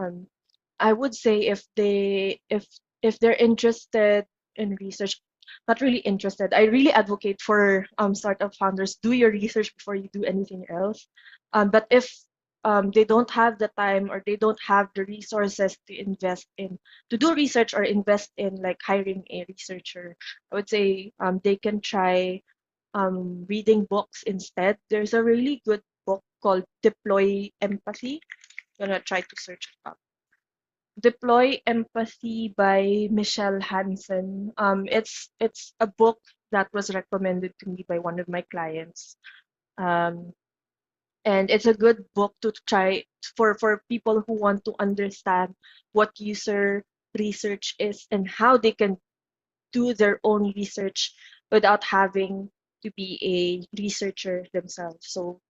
Um, I would say if they're interested in research, not really interested, I really advocate for startup founders, do your research before you do anything else. But if they don't have the time or they don't have the resources to invest in to do research or invest in like hiring a researcher, I would say they can try reading books instead. There's a really good book called Deploy Empathy. I'm gonna try to search it up. Deploy Empathy by Michelle Hansen. It's a book that was recommended to me by one of my clients. Um, and it's a good book to try for people who want to understand what user research is and how they can do their own research without having to be a researcher themselves. So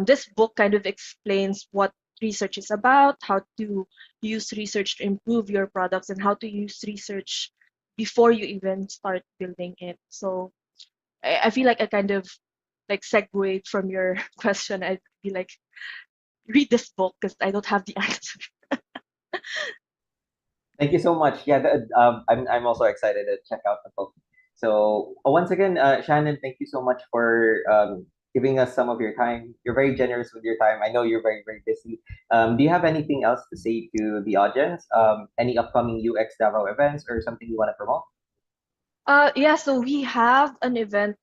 this book kind of explains what research is about, how to use research to improve your products, and how to use research before you even start building it. So I feel like I kind of like segued from your question. I'd be like, read this book because I don't have the answer. Thank you so much. Yeah, I'm also excited to check out the book. So once again, Shannon, thank you so much for giving us some of your time. You're very generous with your time. I know you're very busy. Do you have anything else to say to the audience? Any upcoming UX Davao events or something you want to promote? Yeah, so we have an event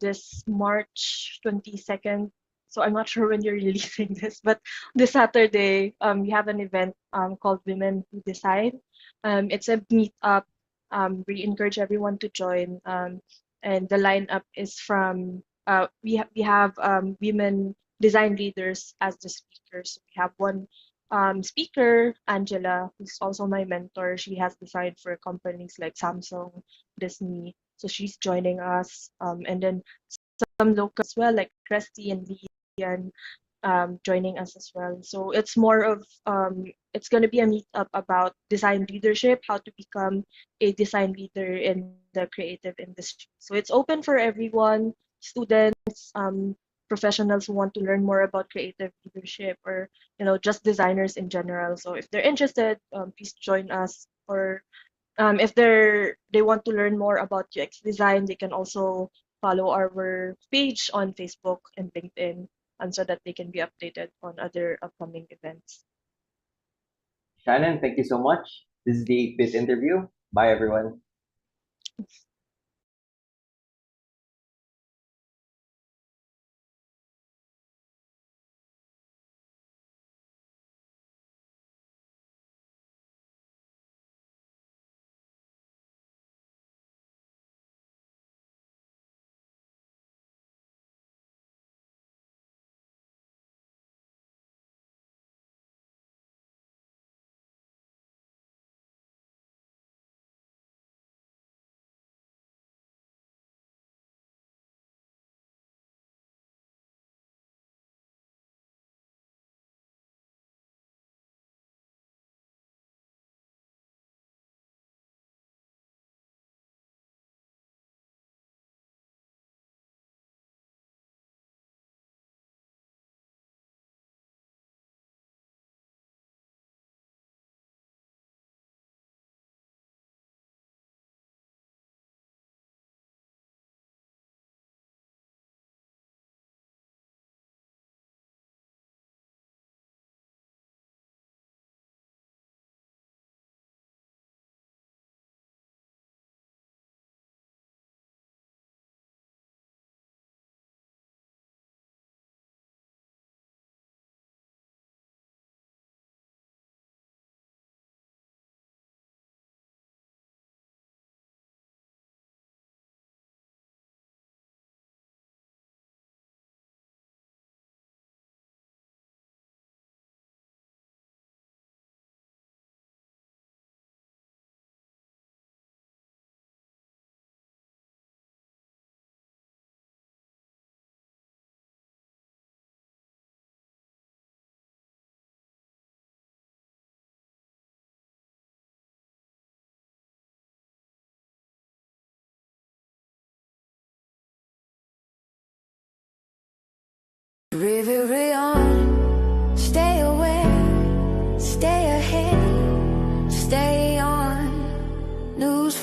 this March 22nd. So I'm not sure when you're releasing this, but this Saturday we have an event called Women Who Decide. It's a meetup. We encourage everyone to join. And the lineup is from we have women design leaders as the speakers. We have one speaker, Angela, who's also my mentor. She has designed for companies like Samsung, Disney. So she's joining us. And then some local as well, like Cresty and Lian, joining us as well. So it's more of it's going to be a meetup about design leadership, how to become a design leader in the creative industry. So it's open for everyone, students, professionals who want to learn more about creative leadership, or just designers in general. So if they're interested, please join us. Or if they want to learn more about UX design, they can also follow our page on Facebook and LinkedIn, and so that they can be updated on other upcoming events. Shannon, thank you so much. This is the 8-Bit interview. Bye, everyone.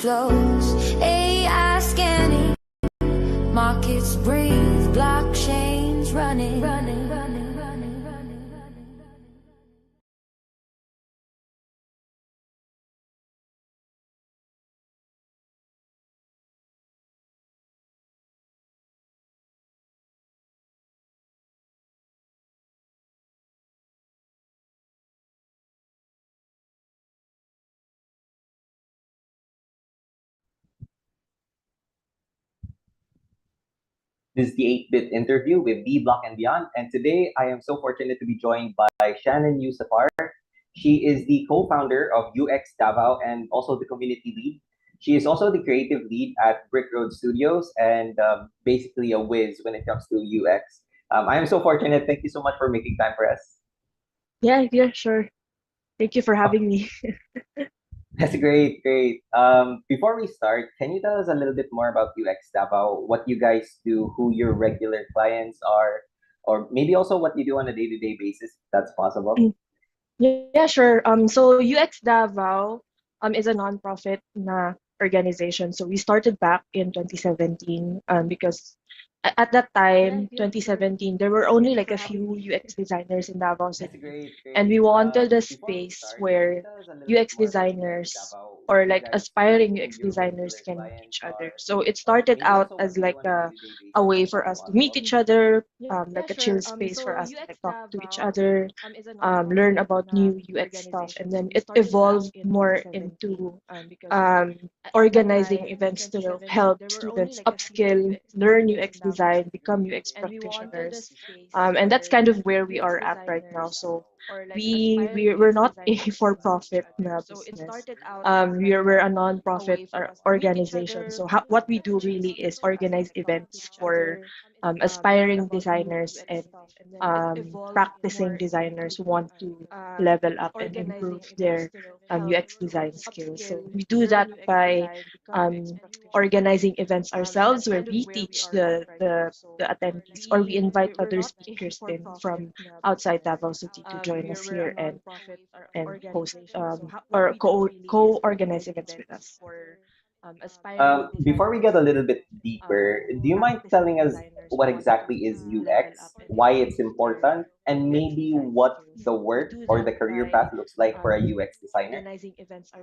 flows. AI scanning, markets breathe, blockchains running, running, running, running, running, running. This is the 8-Bit interview with D Block and Beyond. And today I am so fortunate to be joined by Shannon Yusufar. She is the co founder of UX Davao and also the community lead. She is also the creative lead at Brick Road Studios and basically a whiz when it comes to UX. I am so fortunate. Thank you so much for making time for us. Yeah, yeah, sure. Thank you for having me. That's great, great. Before we start, can you tell us a little bit more about UX Davao, what you guys do, who your regular clients are, or maybe also what you do on a day-to-day basis, if that's possible? Yeah, sure. So UX Davao is a nonprofit na organization. So we started back in 2017 because at that time, 2017, there were only like a few UX designers in Davao That's City. great, And great. we wanted a Before we space start, can you where tell us a little bit UX more about UX designers Davao, what or you like guys do, aspiring who UX your designers regular can meet clients each other. are, So it or started maybe out also what as you do like on a day-to-day a basis, if way for that's us to meet possible? each other, like a chill space for us to like talk to each other, learn about new UX stuff, and then it evolved more into um, organizing events to help students upskill, learn UX design, become UX practitioners, and that's kind of where we are at right now. So we're not a for-profit na business. We're a non-profit organization. So what we do really is organize events for aspiring designers and practicing designers who want to level up and improve their UX design skills. So we do that by um, organizing events ourselves where we teach the attendees or we invite other speakers in from outside Davao City to join us here and host or co-organize events with us. Before we get a little bit deeper, do you mind telling us what exactly is UX, why it's important, and maybe what the work or the career path looks like for a UX designer?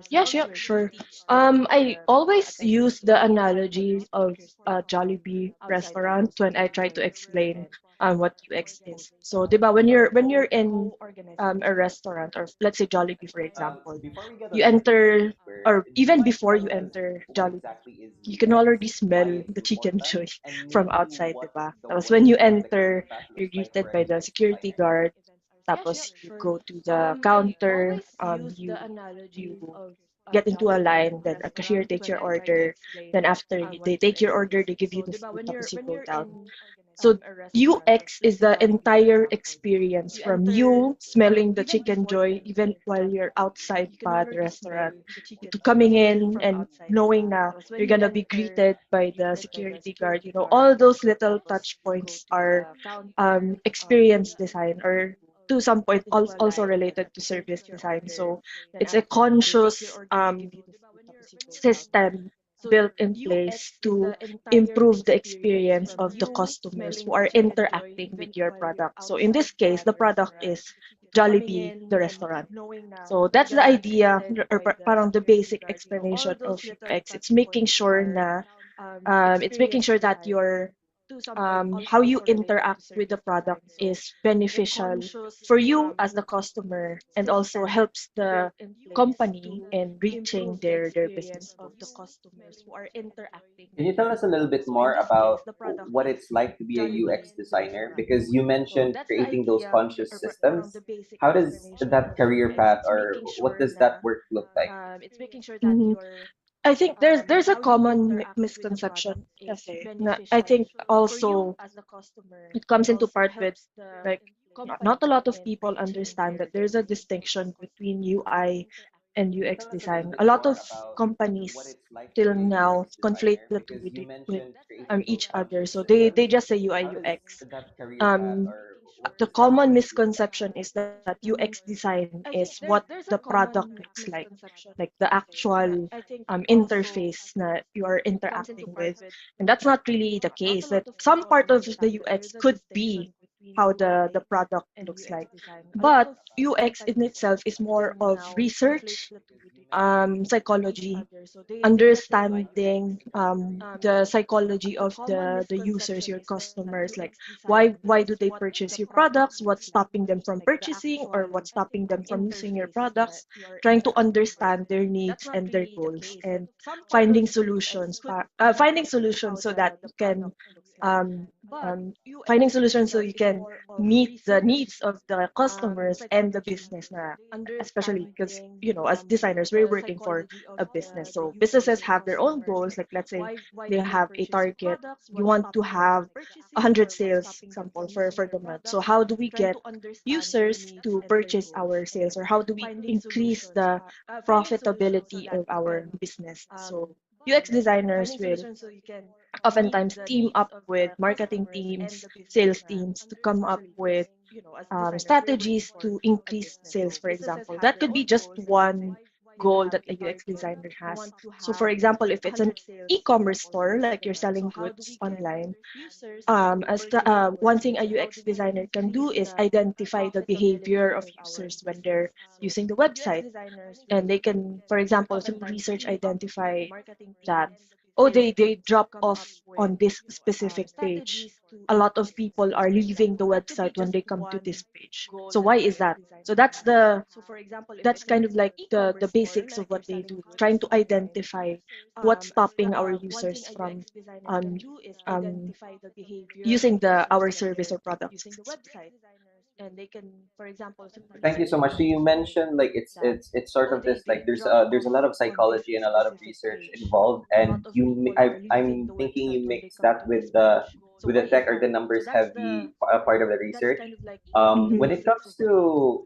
Yeah, sure. I always use the analogy of a Jollibee restaurant when I try to explain what UX is. So, 'di ba, when you're in a restaurant or let's say Jollibee for example, Before we get a you little bit enter deeper, or do you even mind before you telling us enter what Jollibee, exactly is you can UX, already why smell it's the chicken important, joy and from maybe outside, what 'di ba? the Tapos when work you or the enter, career path you're looks like greeted for a by the UX security designer? guard. Tapos you go to the counter, you get into a line, then a cashier takes your order. Then after they take your order, they give you the food, tapos you go down. So UX is the entire experience from you smelling the chicken joy even while you're outside pa the restaurant to coming in and knowing na you're gonna be greeted by the security guard. You know, all those little touch points are experience design or to some point also related to service design. So it's a conscious system built in place to improve the experience of the customers who are interacting with your product. So in this case, the product is Jollibee, the restaurant. So that's the idea or parang the basic explanation of UX. It's making sure that your how you interact with the product is beneficial for you as the customer and also helps the company in reaching their business goals. Can you tell us a little bit more about what it's like to be a UX designer? Because you mentioned creating those conscious systems. How does that career path or what does that work look like? Mhm. I think there's a common misconception kasi na I think also it comes into part with like not a lot of people understand that there's a distinction between UI and Can you UX tell us a little design. bit A lot more of about what companies it's like to till be a now UX conflate designer? the two Because you with mentioned creating those each other. conscious So they systems. just say UI How does UX. that career path Um, or the common misconception is that UX design is what the product looks like the actual interface that you are interacting with. And that's not really the case. That some part of the UX could be how the product looks like. But UX in itself is more of research, psychology, understanding the psychology of the users, your customers, like why do they purchase your products, what's stopping them from purchasing or what's stopping them from using your products, trying to understand their needs and their goals and finding solutions so that you can um, um, finding solutions so you can meet the needs of the customers and the business na, especially because as designers we're working for a business. So businesses have their own goals. Like let's say they have a target. You want to have 100 sales, example, for the month. So how do we get users to purchase our sales, or how do we increase the profitability of our business? So UX designers will oftentimes team up with marketing teams, sales teams to come up with strategies to increase sales, for example. That could be just one goal that a UX designer has. So, for example, if it's an e-commerce store, like you're selling goods online, one thing a UX designer can do is identify the behavior of users when they're using the website. And they can, for example, through research, identify that, oh, they drop off on this specific page. A lot of people are leaving the website when they come to this page. So why is that? So that's kind of like the basics of what they do, trying to identify what's stopping our users from um, um, using the our service or products. Thank you so much. So you mentioned like it's sort of this like there's a lot of psychology and a lot of research involved, and I'm thinking you mix that with the tech or the numbers heavy part of the research. Mhm. When it comes to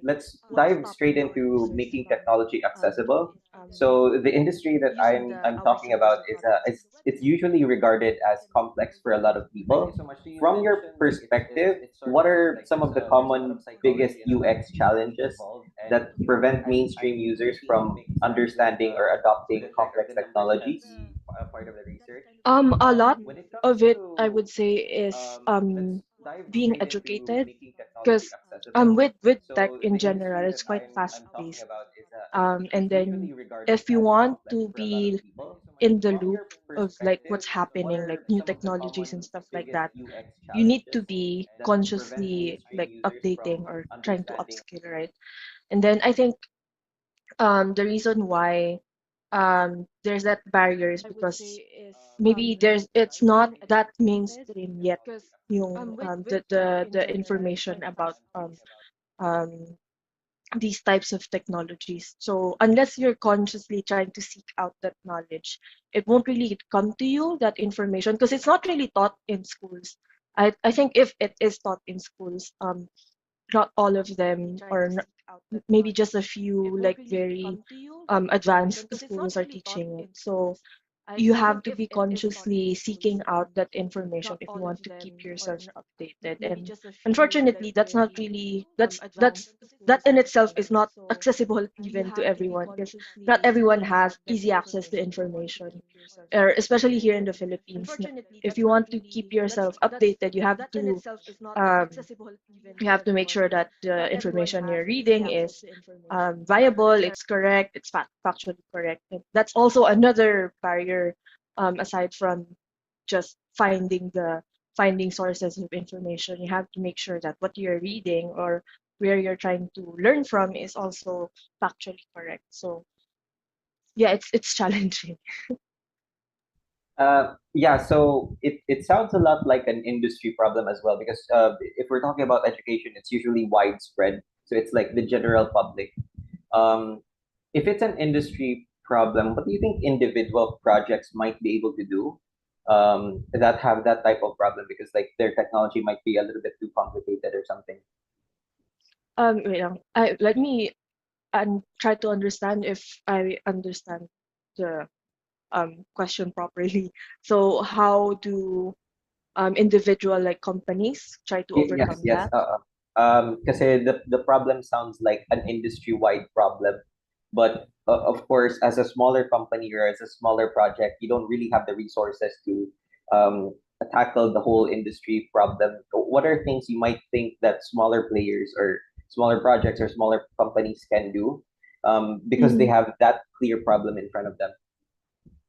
let's dive straight into making technology accessible. So the industry that I'm talking about is it's usually regarded as complex for a lot of people. From your perspective, what are some of the common biggest UX challenges that prevent mainstream users from understanding or adopting complex technologies? A lot of it, I would say, is being educated, because with tech in general, it's quite fast paced. And then if you want to be in the loop of like what's happening, like new technologies and stuff like that, you need to be consciously like updating or trying to upskill, right? And then I think the reason why there's that barrier is because maybe it's not that mainstream yet yung the information about um these types of technologies. So unless you're consciously trying to seek out that knowledge, it won't really come to you, that information, because it's not really taught in schools. I think if it is taught in schools, not all of them, or maybe just a few like very advanced schools are teaching it. So you have to be consciously seeking out that information if you want to keep yourself updated. And unfortunately, that's not really that in itself is not accessible even to everyone, because not everyone has easy access to information, or especially here in the Philippines. If you want to keep yourself updated, um, you have to make sure that the information you're reading is viable, it's correct, it's factually correct. And that's also another barrier, aside from just finding sources of information. You have to make sure that what you're reading or where you're trying to learn from is also factually correct. So yeah, it's challenging. Yeah, so it sounds a lot like an industry problem as well because if we're talking about education, it's usually widespread. So it's like the general public. Um, if it's an industry problem, what do you think individual projects might be able to do that have that type of problem because like their technology might be a little bit too complicated or something? Wait lang. Let me try to understand if I understand the question properly. So how do individual like companies try to Yes, overcome yes. that? Kasi the problem sounds like an industry-wide problem, but of course, as a smaller company or as a smaller project, you don't really have the resources to um, tackle the whole industry problem. What are things you might think that smaller players or smaller projects or smaller companies can do because they Mhm. have that clear problem in front of them?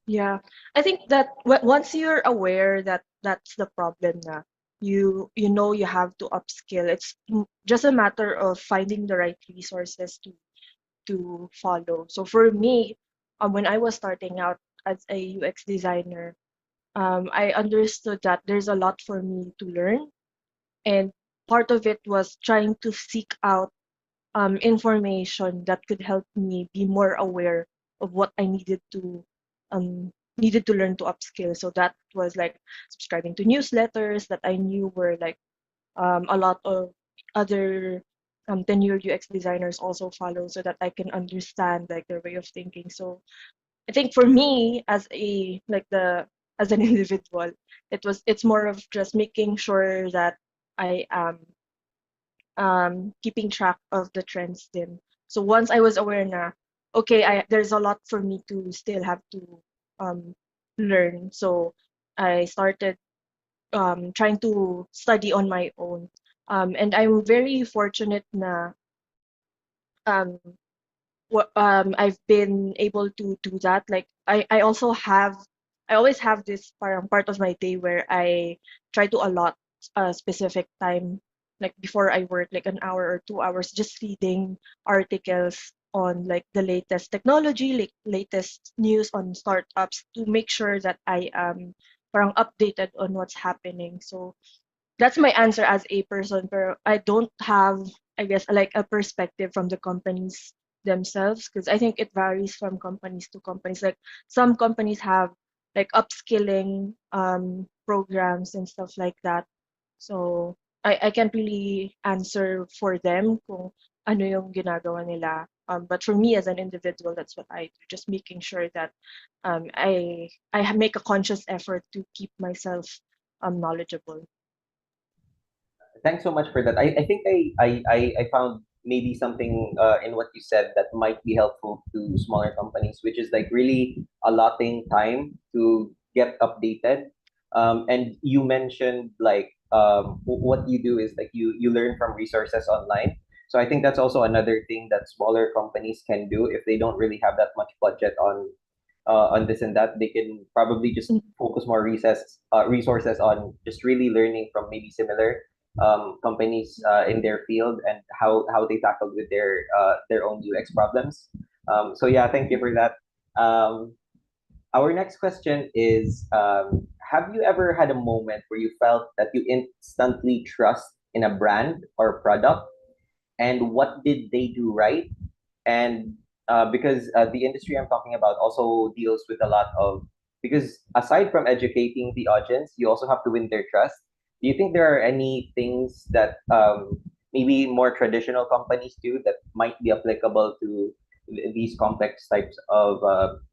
Yeah, I think that once you're aware that that's the problem na, you know you have to upskill. It's just a matter of finding the right resources to follow. So for me, when I was starting out as a UX designer, I understood that there's a lot for me to learn, and part of it was trying to seek out information that could help me be more aware of what I needed to learn to upskill. So that was like subscribing to newsletters that I knew were like a lot of other tenured UX designers also follow, so that I can understand like their way of thinking. So I think for me as a like the as an individual, it's more of just making sure that I am keeping track of the trends din. So once I was aware na, okay, there's a lot for me to still have to um, learn. So I started trying to study on my own. And I'm very fortunate na um, I've been able to do that. Like I also have I always have this part of my day where I try to allot a specific time, like before I work, like an hour or 2 hours, just reading articles on like the latest technology, like latest news on startups to make sure that I am parang updated on what's happening. So that's my answer as a person, pero I don't have, I guess, like a perspective from the companies themselves, because I think it varies from companies to companies. Like some companies have like upskilling programs and stuff like that. So I can't really answer for them kung ano yung ginagawa nila. But for me as an individual, that's what I do. Just making sure that make a conscious effort to keep myself knowledgeable. Thanks so much for that. I think I found maybe something in what you said that might be helpful to smaller companies, which is like really allotting time to get updated. And you mentioned like what you do is like you learn from resources online. So I think that's also another thing that smaller companies can do if they don't really have that much budget on this and that. They can probably just focus more resources on just really learning from maybe similar companies in their field and how they tackled with their own UX problems. So yeah, thank you for that. Our next question is: have you ever had a moment where you felt that you instantly trust in a brand or product, and what did they do right? And because the industry I'm talking about also deals with a lot of, because aside from educating the audience, you also have to win their trust. Do you think there are any things that maybe more traditional companies do that might be applicable to these complex types of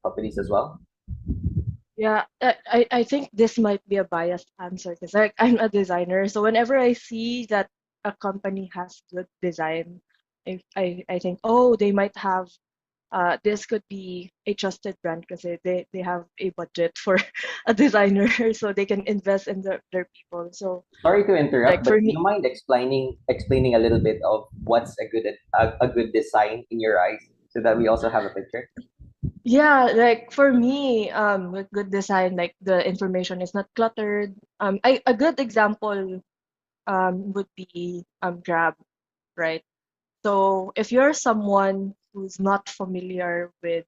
companies as well? Yeah, I think this might be a biased answer because like I'm a designer, so whenever I see that a company has good design, I think, oh, they might have this could be a trusted brand because they have a budget for a designer, so they can invest in their people. So Sorry to interrupt, like but for do you me, mind explaining a little bit of what's a good design in your eyes, so that we also have a picture? yeah, like for me, with good design, like the information is not cluttered. A good example would be Grab, right? So if you're someone who's not familiar with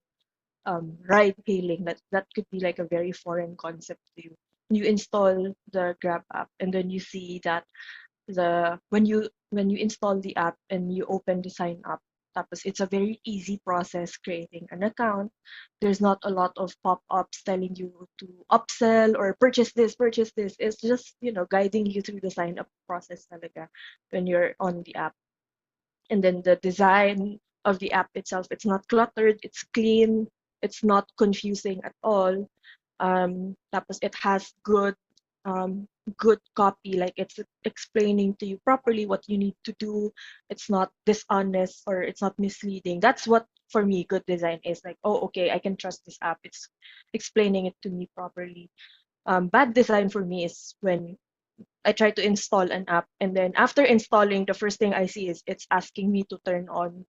ride hailing, that could be like a very foreign concept to you. You install the Grab app, and then you see that the when you install the app and you open the sign up, tapos it's a very easy process creating an account. There's not a lot of pop-ups telling you to upsell or purchase this, purchase this. It's just, guiding you through the sign up process talaga when you're on the app. And then the design of the app itself, it's not cluttered, it's clean, it's not confusing at all. Tapos it has good good copy, like it's explaining to you properly what you need to do. It's not dishonest or it's not misleading. That's what for me good design is. Like, oh, okay, I can trust this app. It's explaining it to me properly. Bad design for me is when I try to install an app, and then after installing, the first thing I see is it's asking me to turn on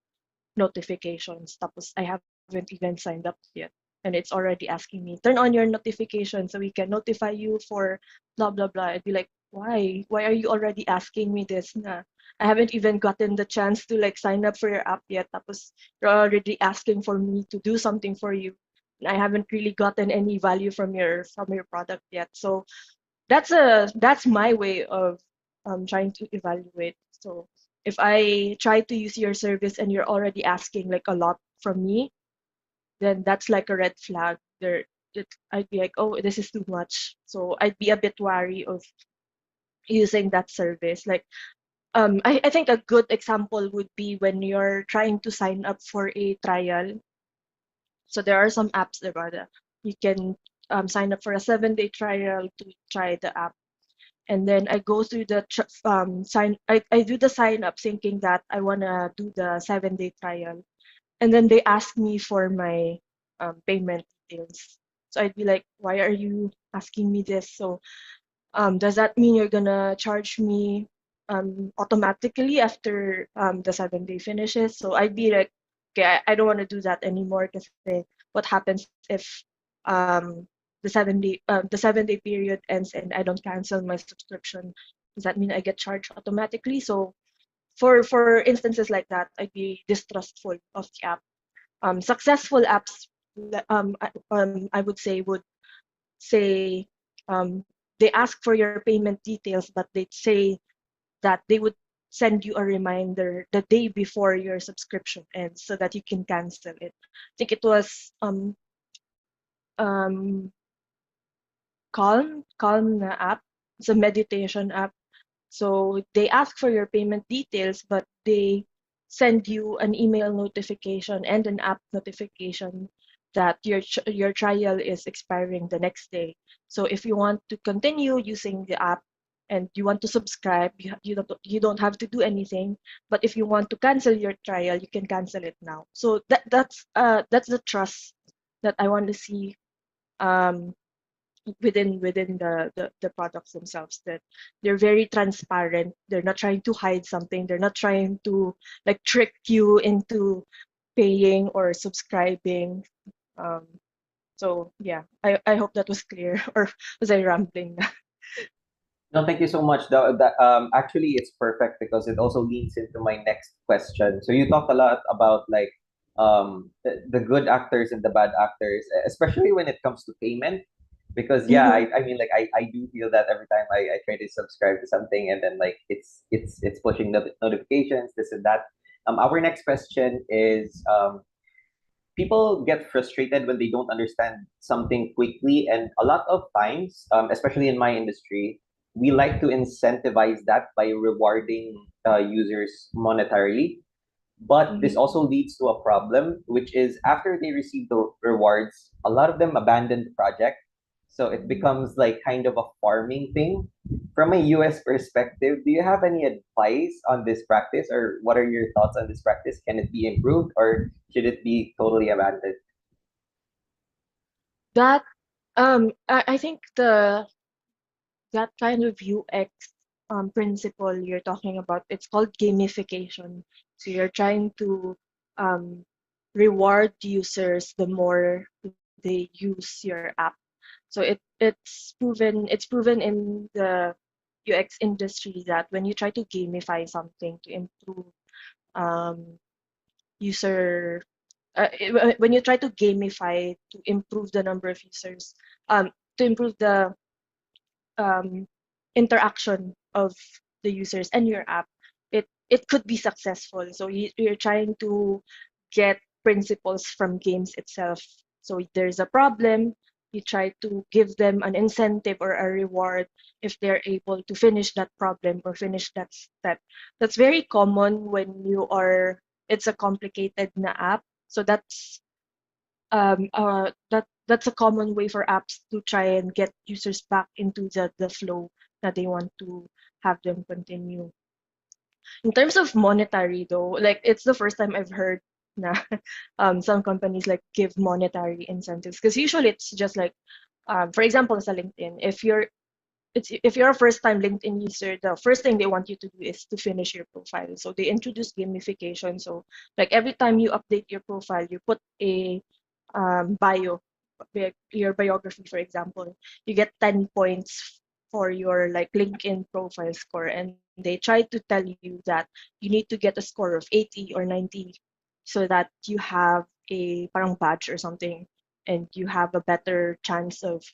notifications. Tapos I haven't even signed up yet. And it's already asking me, turn on your notifications so we can notify you for blah, blah, blah. I'd be like, why? Why are you already asking me this? Na, I haven't even gotten the chance to like sign up for your app yet. Tapos you're already asking for me to do something for you. I haven't really gotten any value from your product yet. So that's my way of trying to evaluate. So if I try to use your service and you're already asking like a lot from me, then that's like a red flag. I'd be like, oh, this is too much. So I'd be a bit wary of using that service. Like, I think a good example would be when you're trying to sign up for a trial. So there are some apps, diba, that you can sign up for a 7-day trial to try the app. And then I go through the I do the sign up thinking that I want to do the 7-day trial, and then they ask me for my payment details. So I'd be like, why are you asking me this? So does that mean you're gonna charge me automatically after the 7-day finishes? So I'd be like, okay, I don't want to do that anymore, because what happens if the 7-day period ends and I don't cancel my subscription? Does that mean I get charged automatically? So for instances like that, I'd be distrustful of the app. Successful apps, I would say, would say they ask for your payment details, but they say that they would send you a reminder the day before your subscription ends so that you can cancel it. I think it was um, Calm na app. It's a meditation app. So they ask for your payment details, but they send you an email notification and an app notification that your trial is expiring the next day. So if you want to continue using the app and you want to subscribe, you don't have to do anything. But if you want to cancel your trial, you can cancel it now. So that's the trust that I want to see um, within the products themselves, that they're very transparent. They're not trying to hide something. They're not trying to like trick you into paying or subscribing. um so yeah, I hope that was clear, or was I rambling na? No, thank you so much. Actually, it's perfect because it also leads into my next question. So you talked a lot about like the good actors and the bad actors, especially when it comes to payment. Because yeah, Mhm. I mean like I do feel that every time I try to subscribe to something and then like it's pushing the notifications, this and that. Our next question is people get frustrated when they don't understand something quickly, and a lot of times especially in my industry, we like to incentivize that by rewarding users monetarily, but this Mhm. also leads to a problem, which is after they receive the rewards, a lot of them abandon the project. So it becomes like kind of a farming thing. From a US perspective, do you have any advice on this practice, or what are your thoughts on this practice? Can it be improved, or should it be totally abandoned? That I think the that kind of UX principle you're talking about, it's called gamification. So you're trying to um, reward users the more they use your app. So it's proven in the UX industry that when you try to gamify something to improve um, user when you try to gamify to improve the number of users, to improve the um, interaction of the users and your app, it could be successful. So you're trying to get principles from games itself. So there's a problem, you try to give them an incentive or a reward if they're able to finish that problem or finish that step. That's very common when it's a complicated na app. So that's a common way for apps to try and get users back into the flow. that they want to have them continue. In terms of monetary though, like it's the first time I've heard na some companies like give monetary incentives because usually it's just like for example sa LinkedIn, if you're a first time LinkedIn user, the first thing they want you to do is to finish your profile. So they introduce gamification. So like every time you update your profile, you put a your biography, for example, you get 10 points for your like LinkedIn profile score, and they try to tell you that you need to get a score of 80 or 90 so that you have a parang badge or something, and you have a better chance of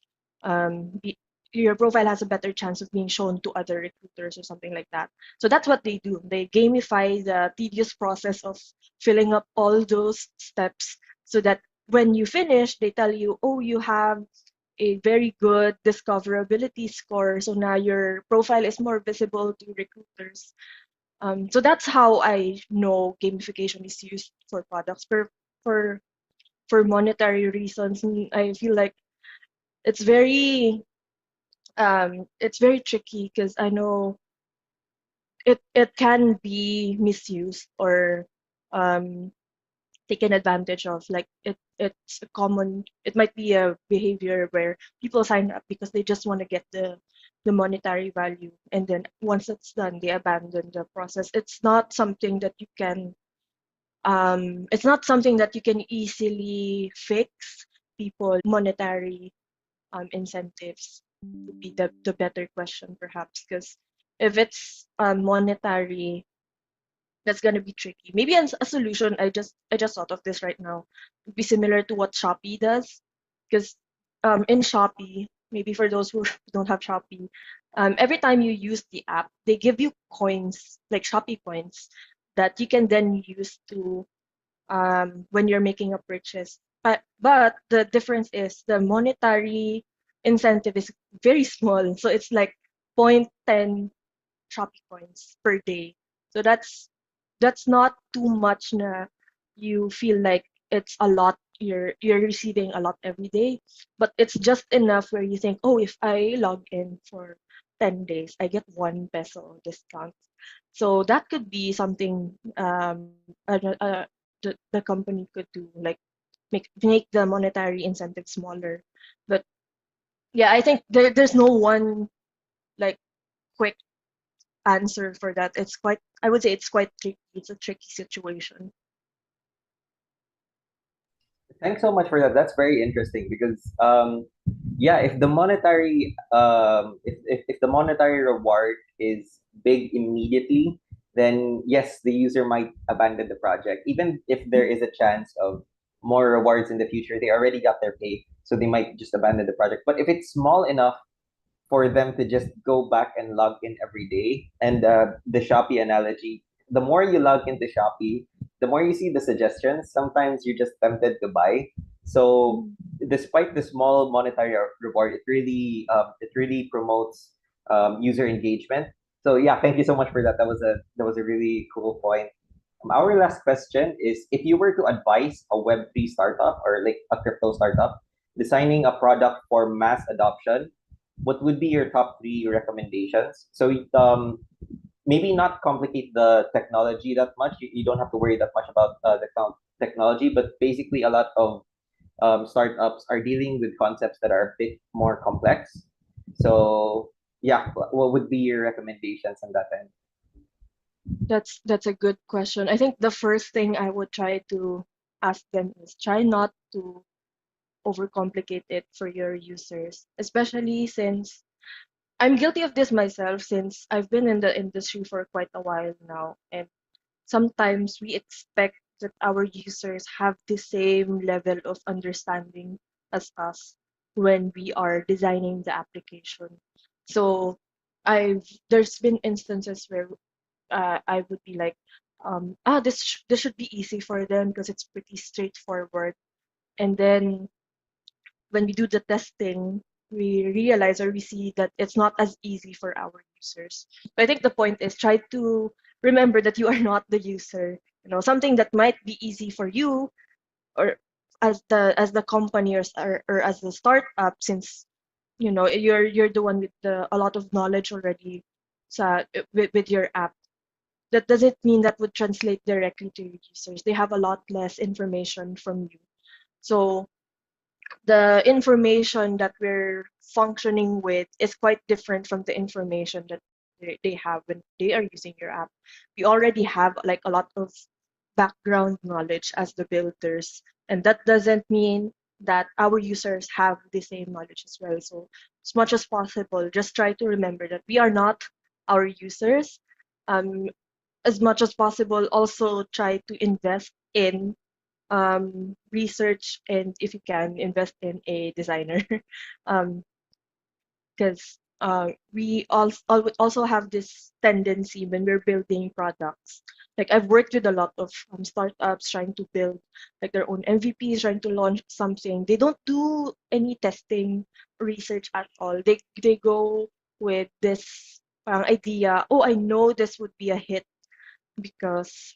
be, your profile has a better chance of being shown to other recruiters or something like that. So that's what they do. They gamify the tedious process of filling up all those steps so that when you finish, they tell you, oh, you have a very good discoverability score. So now your profile is more visible to recruiters. So that's how I know gamification is used for products. For for monetary reasons, I feel like it's very it's very tricky because I know it can be misused or um, taken advantage of. Like it's a common. It might be a behavior where people sign up because they just want to get the monetary value, and then once it's done, they abandon the process. It's not something that you can easily fix. People monetary incentives would be the better question perhaps because if it's monetary, that's gonna be tricky. Maybe a solution I just thought of this right now would be similar to what Shopee does, because in Shopee, maybe for those who don't have Shopee, every time you use the app, they give you coins like Shopee points that you can then use to when you're making a purchase. But the difference is the monetary incentive is very small. So it's like 0.10 Shopee coins per day. So that's not too much na you feel like it's a lot you're receiving a lot every day, but it's just enough where you think, oh, if I log in for 10 days, I get 1 peso discount. So that could be something the company could do, like make the monetary incentive smaller. But yeah, I think there's no one like quick answer for that. I would say it's quite tricky. It's a tricky situation. Thanks so much for that. That's very interesting because yeah, if the monetary reward is big immediately, then yes, the user might abandon the project. Even if there is a chance of more rewards in the future, they already got their pay, so they might just abandon the project. But if it's small enough for them to just go back and log in every day. And the Shopee analogy, the more you log into Shopee, the more you see the suggestions. Sometimes you're just tempted to buy. So Mm. despite the small monetary reward, it really promotes user engagement. So yeah, thank you so much for that. That was a really cool point. Our last question is: if you were to advise a Web3 startup or like a crypto startup designing a product for mass adoption, what would be your top three recommendations? So maybe not complicate the technology that much. You don't have to worry that much about technology, but basically a lot of startups are dealing with concepts that are a bit more complex. So yeah, what would be your recommendations on that end? That's a good question. I think the first thing I would try to ask them is try not to overcomplicate it for your users, especially since I'm guilty of this myself since I've been in the industry for quite a while now, and sometimes we expect that our users have the same level of understanding as us when we are designing the application. So there's been instances where I would be like, this should be easy for them because it's pretty straightforward. And then when we do the testing, we realize or we see that it's not as easy for our users. So I think the point is try to remember that you are not the user. Something that might be easy for you or as the company or as the startup, since you're the one with a lot of knowledge already with your app. That doesn't mean that would translate directly to your users. They have a lot less information from you. So the information that we're functioning with is quite different from the information that they have when they are using your app. We already have like a lot of background knowledge as the builders, and that doesn't mean that our users have the same knowledge as well. So as much as possible, just try to remember that we are not our users. Um, as much as possible, also try to invest in research, and if you can invest in a designer. um, because we also have this tendency when we're building products. Like I've worked with a lot of startups trying to build like their own MVPs, trying to launch something. They don't do any testing research at all. They go with this idea. Oh, I know this would be a hit because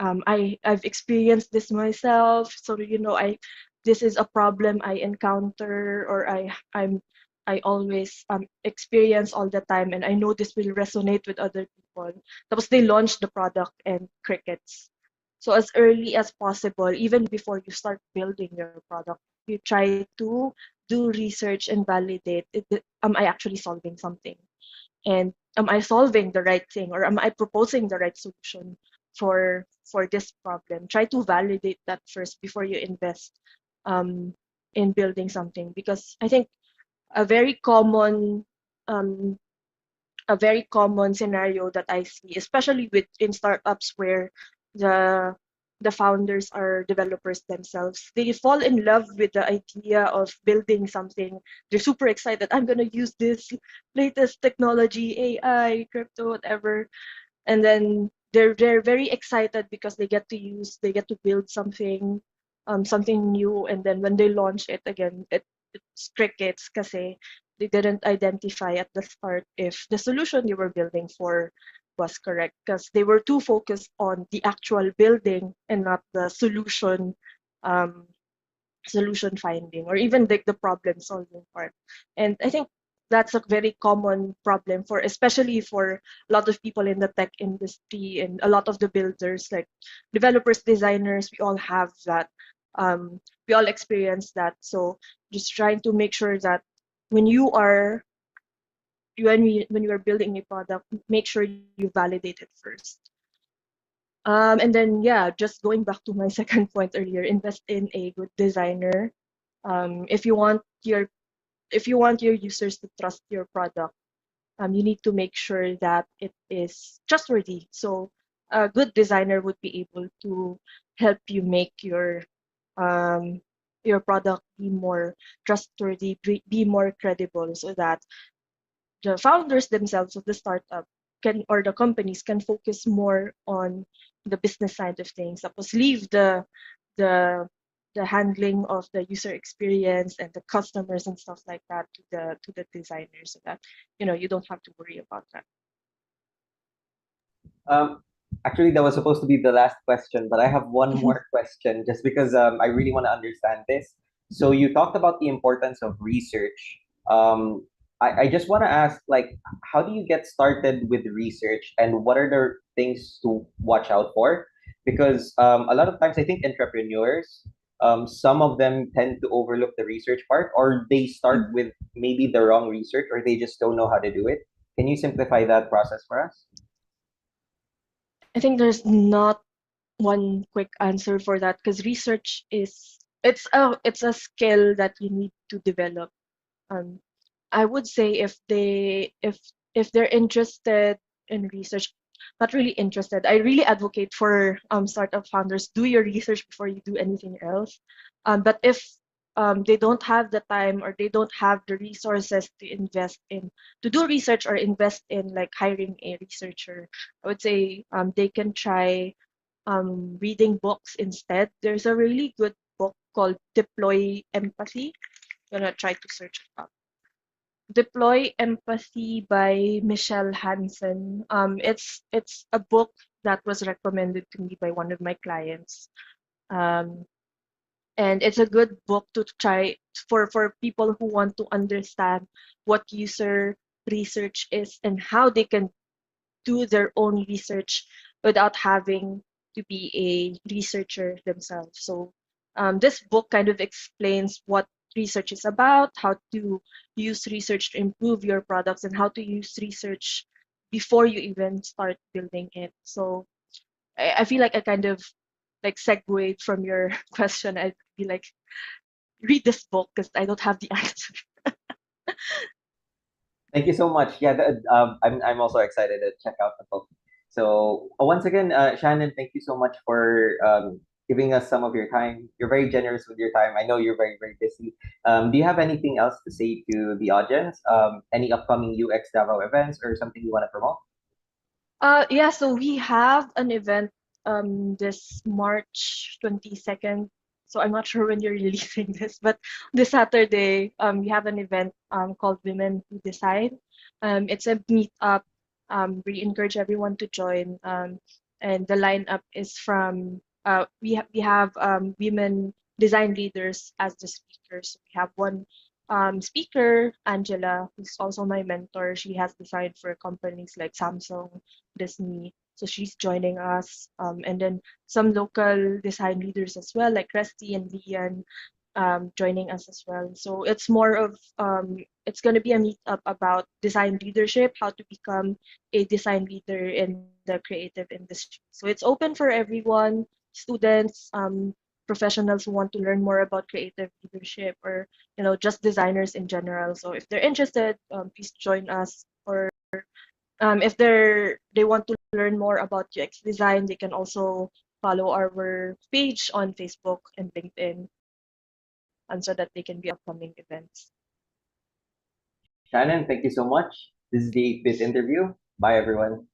I've experienced this myself. So I this is a problem I encounter, or I always experience all the time, and I know this will resonate with other people. Tapos they launch the product and crickets. So as early as possible, even before you start building your product, you try to do research and validate. Am I actually solving something? And am I solving the right thing, or am I proposing the right solution for this problem? Try to validate that first before you invest um, in building something, because I think a very common um, a very common scenario that I see, especially with in startups where the the founders are developers themselves. They fall in love with the idea of building something. They're super excited. I'm gonna use this latest technology, AI, crypto, whatever, and then they're very excited because they get to build something new, and then when they launch it again, it's crickets kasi they didn't identify at the start if the solution they were building for was correct, because they were too focused on the actual building and not the um, solution finding, or even the problem solving part. And I think that's a very common problem for, especially for a lot of people in the tech industry and a lot of the builders, like developers, designers. We all have that. We all experience that. So just trying to make sure that when you are when you are building a product, make sure you validate it first. And then, yeah, just going back to my second point earlier, invest in a good designer. If you want your users to trust your product, you need to make sure that it is trustworthy. So a good designer would be able to help you make um, your product be more trustworthy, be more credible, so that the founders themselves of the startup can, or the companies can, focus more on the business side of things. Tapos leave the the handling of the user experience and the customers and stuff like that to the designers, so that you don't have to worry about that. Um, Actually, that was supposed to be the last question, but I have one more question just because I really want to understand this. So you talked about the importance of research. Um, I just want to ask, like, how do you get started with research, and what are the things to watch out for? Because a lot of times, I think entrepreneurs, some of them tend to overlook the research part, or they start with maybe the wrong research, or they just don't know how to do it. Can you simplify that process for us? I think there's not one quick answer for that, because research is it's a skill that you need to develop. Um, I would say if they're interested in research, not really interested. I really advocate for startup founders, do your research before you do anything else. But if they don't have the time, or they don't have the resources to invest in to do research, or invest in like hiring a researcher, I would say they can try reading books instead. There's a really good book called Deploy Empathy. I'm gonna try to search it up. Deploy Empathy by Michelle Hansen. It's a book that was recommended to me by one of my clients. Um, and it's a good book to try. for people who want to understand what user research is and how they can do their own research without having to be a researcher themselves. So this book kind of explains what research is about, how to use research to improve your products, and how to use research before you even start building it. So I feel like I kind of like segued from your question. I'd be like, read this book because I don't have the answer. Thank you so much. Yeah, I'm also excited to check out the book. So once again, Shannon, thank you so much for giving us some of your time. You're very generous with your time. I know you're very busy. Do you have anything else to say to the audience? Any upcoming UX Davao events or something you want to promote? Yeah, so we have an event this March 22nd. So I'm not sure when you're releasing this, but this Saturday we have an event called Women Who Decide. It's a meetup. We encourage everyone to join. And the lineup is from we have women design leaders as the speakers. We have one speaker, Angela, who's also my mentor. She has designed for companies like Samsung, Disney. So she's joining us. And then some local design leaders as well, like Resty and Lian, joining us as well. So it's more of it's going to be a meetup about design leadership, how to become a design leader in the creative industry. So it's open for everyone, students, professionals who want to learn more about creative leadership, or just designers in general. So if they're interested, please join us. Or if they want to learn more about UX design, they can also follow our page on Facebook and LinkedIn, and so that they can be upcoming events. Shannon, thank you so much. This is the 8-Bit interview. Bye, everyone.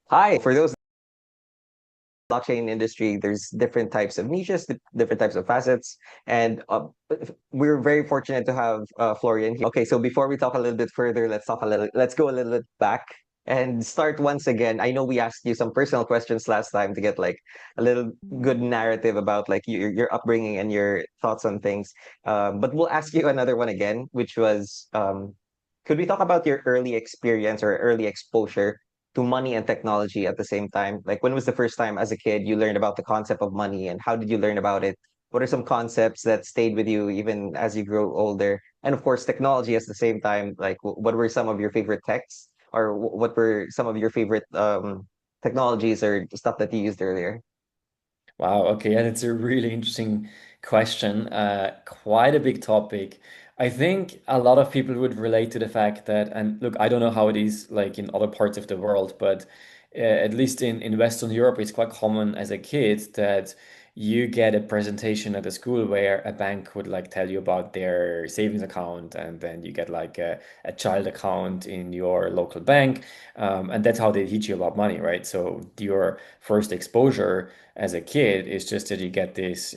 Hi, for those blockchain industry, there's different types of niches, different types of facets, and we're very fortunate to have Florian here. Okay, so before we talk a little bit further, let's go a little bit back and start once again. I know we asked you some personal questions last time to get like a little good narrative about like your upbringing and your thoughts on things. But we'll ask you another one again, which was, could we talk about your early experience or early exposure to money and technology at the same time? Like, when was the first time as a kid you learned about the concept of money, and how did you learn about it? What are some concepts that stayed with you even as you grow older? And of course, technology at the same time. Like, what were some of your favorite techs, or what were some of your favorite technologies or stuff that you used earlier? Wow, okay, and it's a really interesting question. Quite a big topic. I think a lot of people would relate to the fact that, and look, I don't know how it is like in other parts of the world, but at least in Western Europe, it's quite common as a kid that you get a presentation at a school where a bank would like tell you about their savings account, and then you get like a child account in your local bank, and that's how they teach you about money, right? So your first exposure as a kid is just that you get this,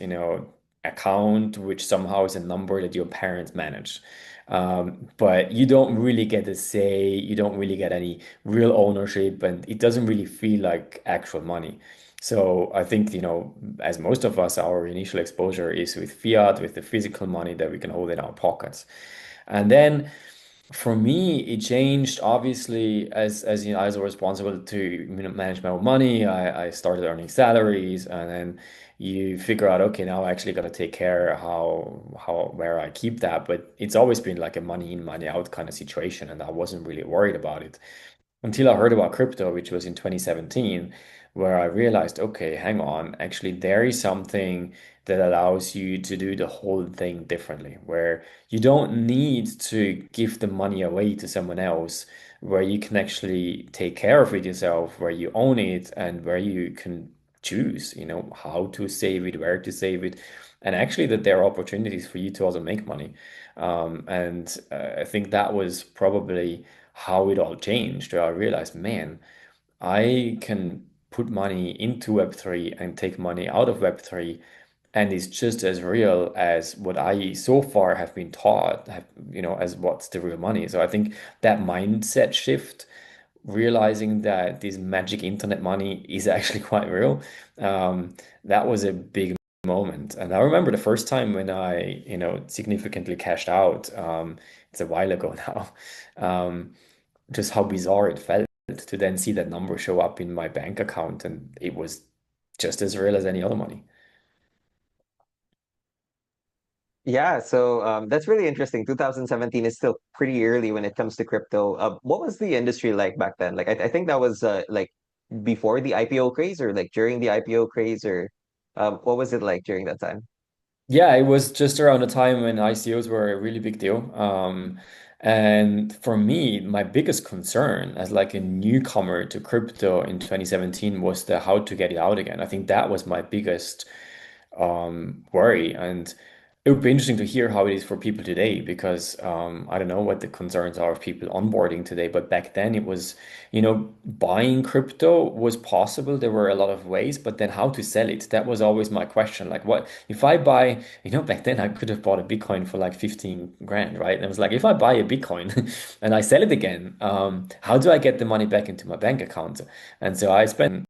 account which somehow is a number that your parents manage. But you don't really get a say, you don't really get any real ownership, and it doesn't really feel like actual money. So I think, as most of us, our initial exposure is with fiat, with the physical money that we can hold in our pockets. And then for me, it changed obviously as you know, as I was responsible to manage my own money. I started earning salaries, and then you figure out, okay, now I actually got to take care how where I keep that. But it's always been like a money in, money out kind of situation, and I wasn't really worried about it until I heard about crypto, which was in 2017, where I realized, okay, hang on, actually, there is something that allows you to do the whole thing differently, where you don't need to give the money away to someone else, where you can actually take care of it yourself, where you own it, and where you can choose, how to save it, where to save it, and actually that there are opportunities for you to also make money. And I think that was probably how it all changed, where I realized, man, I can put money into Web3 and take money out of Web3, and it's just as real as what I so far have been taught, as what's the real money. So I think that mindset shift, realizing that this magic internet money is actually quite real, that was a big moment. And I remember the first time when I, significantly cashed out. It's a while ago now. Um, just how bizarre it felt to then see that number show up in my bank account, and it was just as real as any other money. Yeah, so that's really interesting. 2017 is still pretty early when it comes to crypto. What was the industry like back then? Like, I think that was like before the IPO craze, or like during the IPO craze, or what was it like during that time? Yeah, it was just around the time when ICOs were a really big deal. And for me, my biggest concern as like a newcomer to crypto in 2017 was the how to get it out again. I think that was my biggest worry. And it would be interesting to hear how it is for people today, because I don't know what the concerns are of people onboarding today. But back then it was, buying crypto was possible. There were a lot of ways, but then how to sell it? That was always my question. Like, what if I buy, back then I could have bought a Bitcoin for like 15 grand, right? And I was like, if I buy a Bitcoin and I sell it again, how do I get the money back into my bank account? And so I spent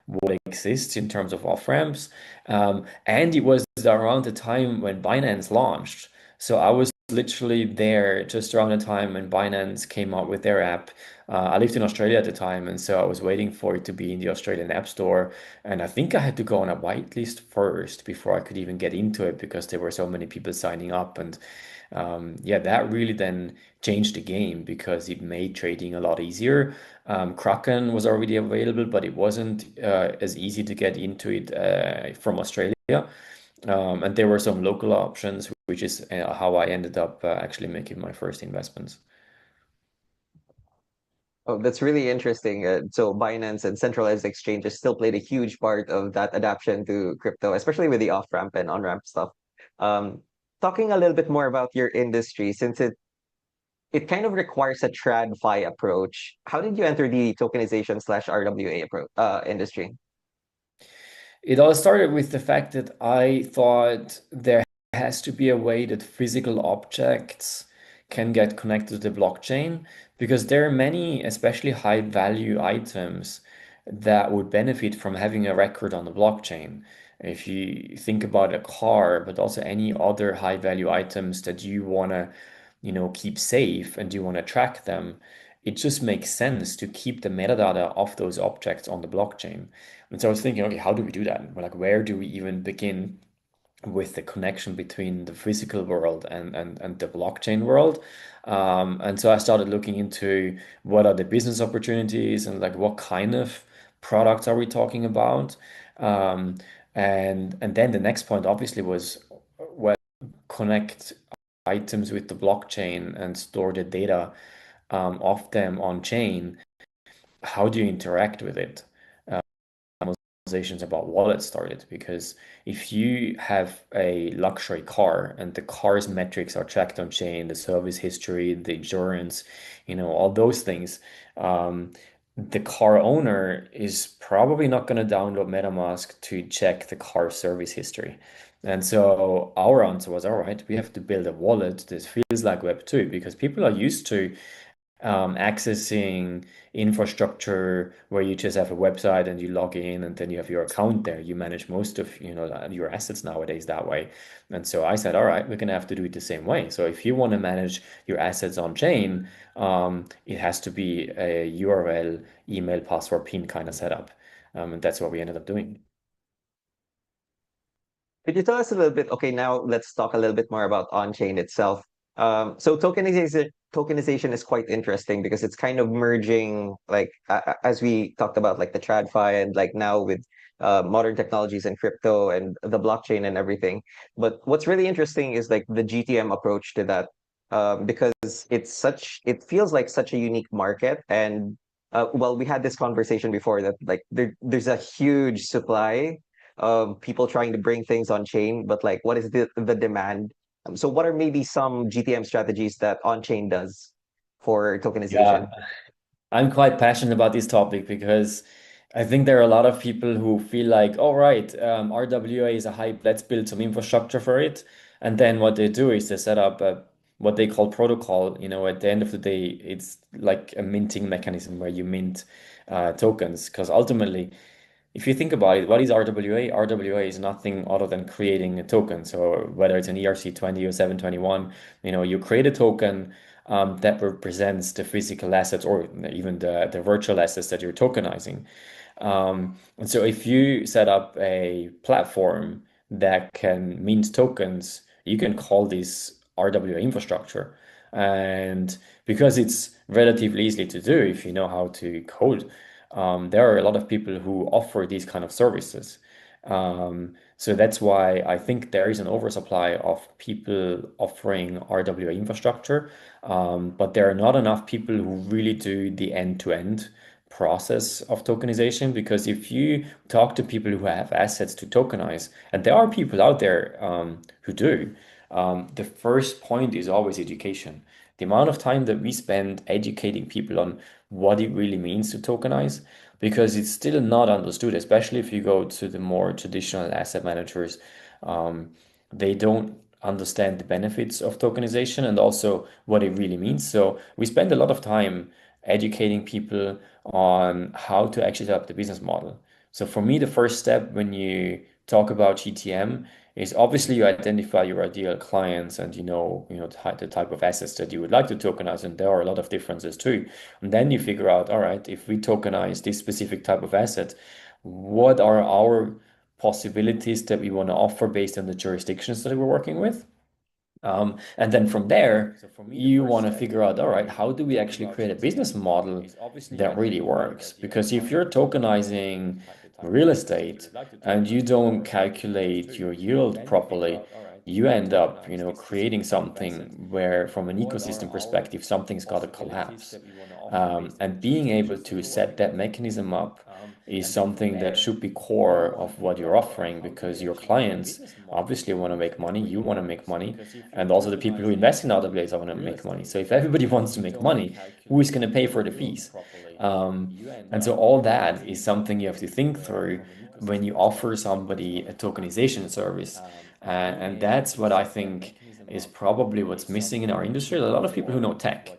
what exists in terms of off ramps. And it was around the time when Binance launched. So I was literally there just around the time when Binance came out with their app. I lived in Australia at the time, and so I was waiting for it to be in the Australian App Store. And I think I had to go on a whitelist first before I could even get into it, because there were so many people signing up. And yeah, that really then changed the game because it made trading a lot easier. Kraken was already available, but it wasn't as easy to get into it from Australia. And there were some local options, which is how I ended up actually making my first investments. Oh, that's really interesting. So Binance and centralized exchanges still played a huge part of that adaptation to crypto, especially with the off-ramp and on-ramp stuff. Um, Talking a little bit more about your industry, since it kind of requires a TradFi approach. How did you enter the tokenization slash RWA approach industry? It all started with the fact that I thought there has to be a way that physical objects can get connected to the blockchain because there are many, especially high value items that would benefit from having a record on the blockchain. If you think about a car, but also any other high value items that you want to, keep safe and you want to track them, it just makes sense to keep the metadata of those objects on the blockchain. And so I was thinking, okay, how do we do that? Like, where do we even begin with the connection between the physical world and the blockchain world? And so I started looking into what are the business opportunities and like what kind of products are we talking about? Um, and then the next point obviously was, well, connect items with the blockchain and store the data of them on chain. How do you interact with it? Conversations about wallets started because if you have a luxury car and the car's metrics are tracked on chain, the service history, the insurance, all those things, the car owner is probably not going to download MetaMask to check the car service history. And so our answer was, all right, we have to build a wallet that feels like Web2 because people are used to accessing infrastructure where you just have a website and you log in and then you have your account there. You manage most of, your assets nowadays that way. And so I said, all right, we're gonna have to do it the same way. So if you want to manage your assets on chain, it has to be a URL, email, password, PIN kind of setup. And that's what we ended up doing. Could you tell us a little bit? Okay, now let's talk a little bit more about on-chain itself. So tokenization is quite interesting because it's kind of merging, like as we talked about, like the TradFi and like now with modern technologies and crypto and the blockchain and everything. But what's really interesting is like the GTM approach to that, because it feels like such a unique market. And well, we had this conversation before that like there's a huge supply of people trying to bring things on chain, but like what is the demand? So what are maybe some GTM strategies that on chain does for Yeah, tokenization? I'm quite passionate about this topic because I think there are a lot of people who feel like, all right, RWA is a hype, let's build some infrastructure for it. And then what they do is they set up what they call protocol. At the end of the day, it's like a minting mechanism where you mint tokens. Because ultimately, if you think about it, what is RWA? RWA is nothing other than creating a token. So whether it's an ERC20 or 721, you create a token that represents the physical assets or even the virtual assets that you're tokenizing. And so if you set up a platform that can mint tokens, you can call this RWA infrastructure. And because it's relatively easy to do if you know how to code, there are a lot of people who offer these kind of services. So that's why I think there is an oversupply of people offering RWA infrastructure, but there are not enough people who really do the end-to-end process of tokenization. Because if you talk to people who have assets to tokenize, and there are people out there who do, the first point is always education. The amount of time that we spend educating people on what it really means to tokenize, because it's still not understood, especially if you go to the more traditional asset managers. They don't understand the benefits of tokenization and also what it really means. So we spend a lot of time educating people on how to actually set up the business model. So for me, the first step when you talk about GTM is obviously you identify your ideal clients and the type of assets that you would like to tokenize, and there are a lot of differences too. And then you figure out, all right, if we tokenize this specific type of asset, what are our possibilities that we want to offer based on the jurisdictions that we're working with? And then from there, you want to figure out, all right, how do we actually create a business model that really works? Because if you're tokenizing real estate and you don't calculate your yield properly, you end up, creating something where, from an ecosystem perspective, something's got to collapse. And being able to set that mechanism up is something that should be core of what you're offering because your clients obviously want to make money, you want to make money, and also the people who invest in AWS want to make money. So if everybody wants to make money, who is going to pay for the fees? And so all that is something you have to think through when you offer somebody a tokenization service. And that's what I think is probably what's missing in our industry. A lot of people who know tech,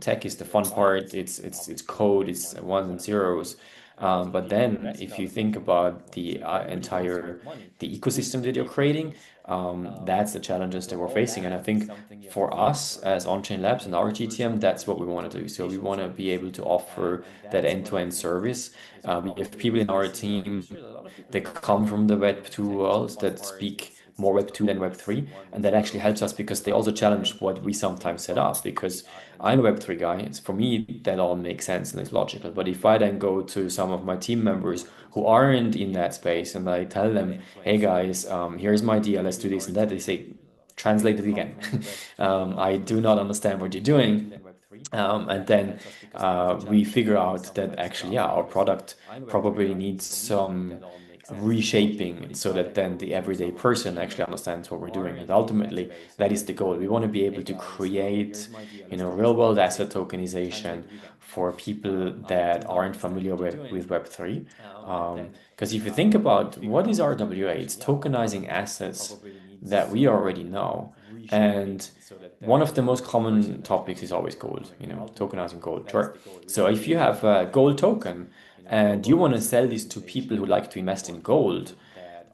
tech is the fun part. It's code, it's ones and zeros. But then if you think about the entire the ecosystem that you're creating, that's the challenges that we're facing. And I think for us as On-Chain Labs and our GTM, that's what we want to do. So we want to be able to offer that end-to-end service. We have people in our team that come from the Web 2 world that speak more Web 2 than Web 3. And that actually helps us because they also challenge what we sometimes set up. Because I'm a Web 3 guy. For me, that all makes sense and is logical. But if I then go to some of my team members who aren't in that space and I tell them, hey guys, here's my idea, let's do this and that, they say, translate it again. I do not understand what you're doing. And then we figure out that actually, yeah, our product probably needs some reshaping so that then the everyday person actually understands what we're doing. And ultimately, that is the goal. We want to be able to create, real world asset tokenization for people that aren't familiar with Web3. Because if you think about what is RWA, it's tokenizing assets that we already know. And one of the most common topics is always gold, tokenizing gold. Sure. So if you have a gold token and you want to sell this to people who like to invest in gold,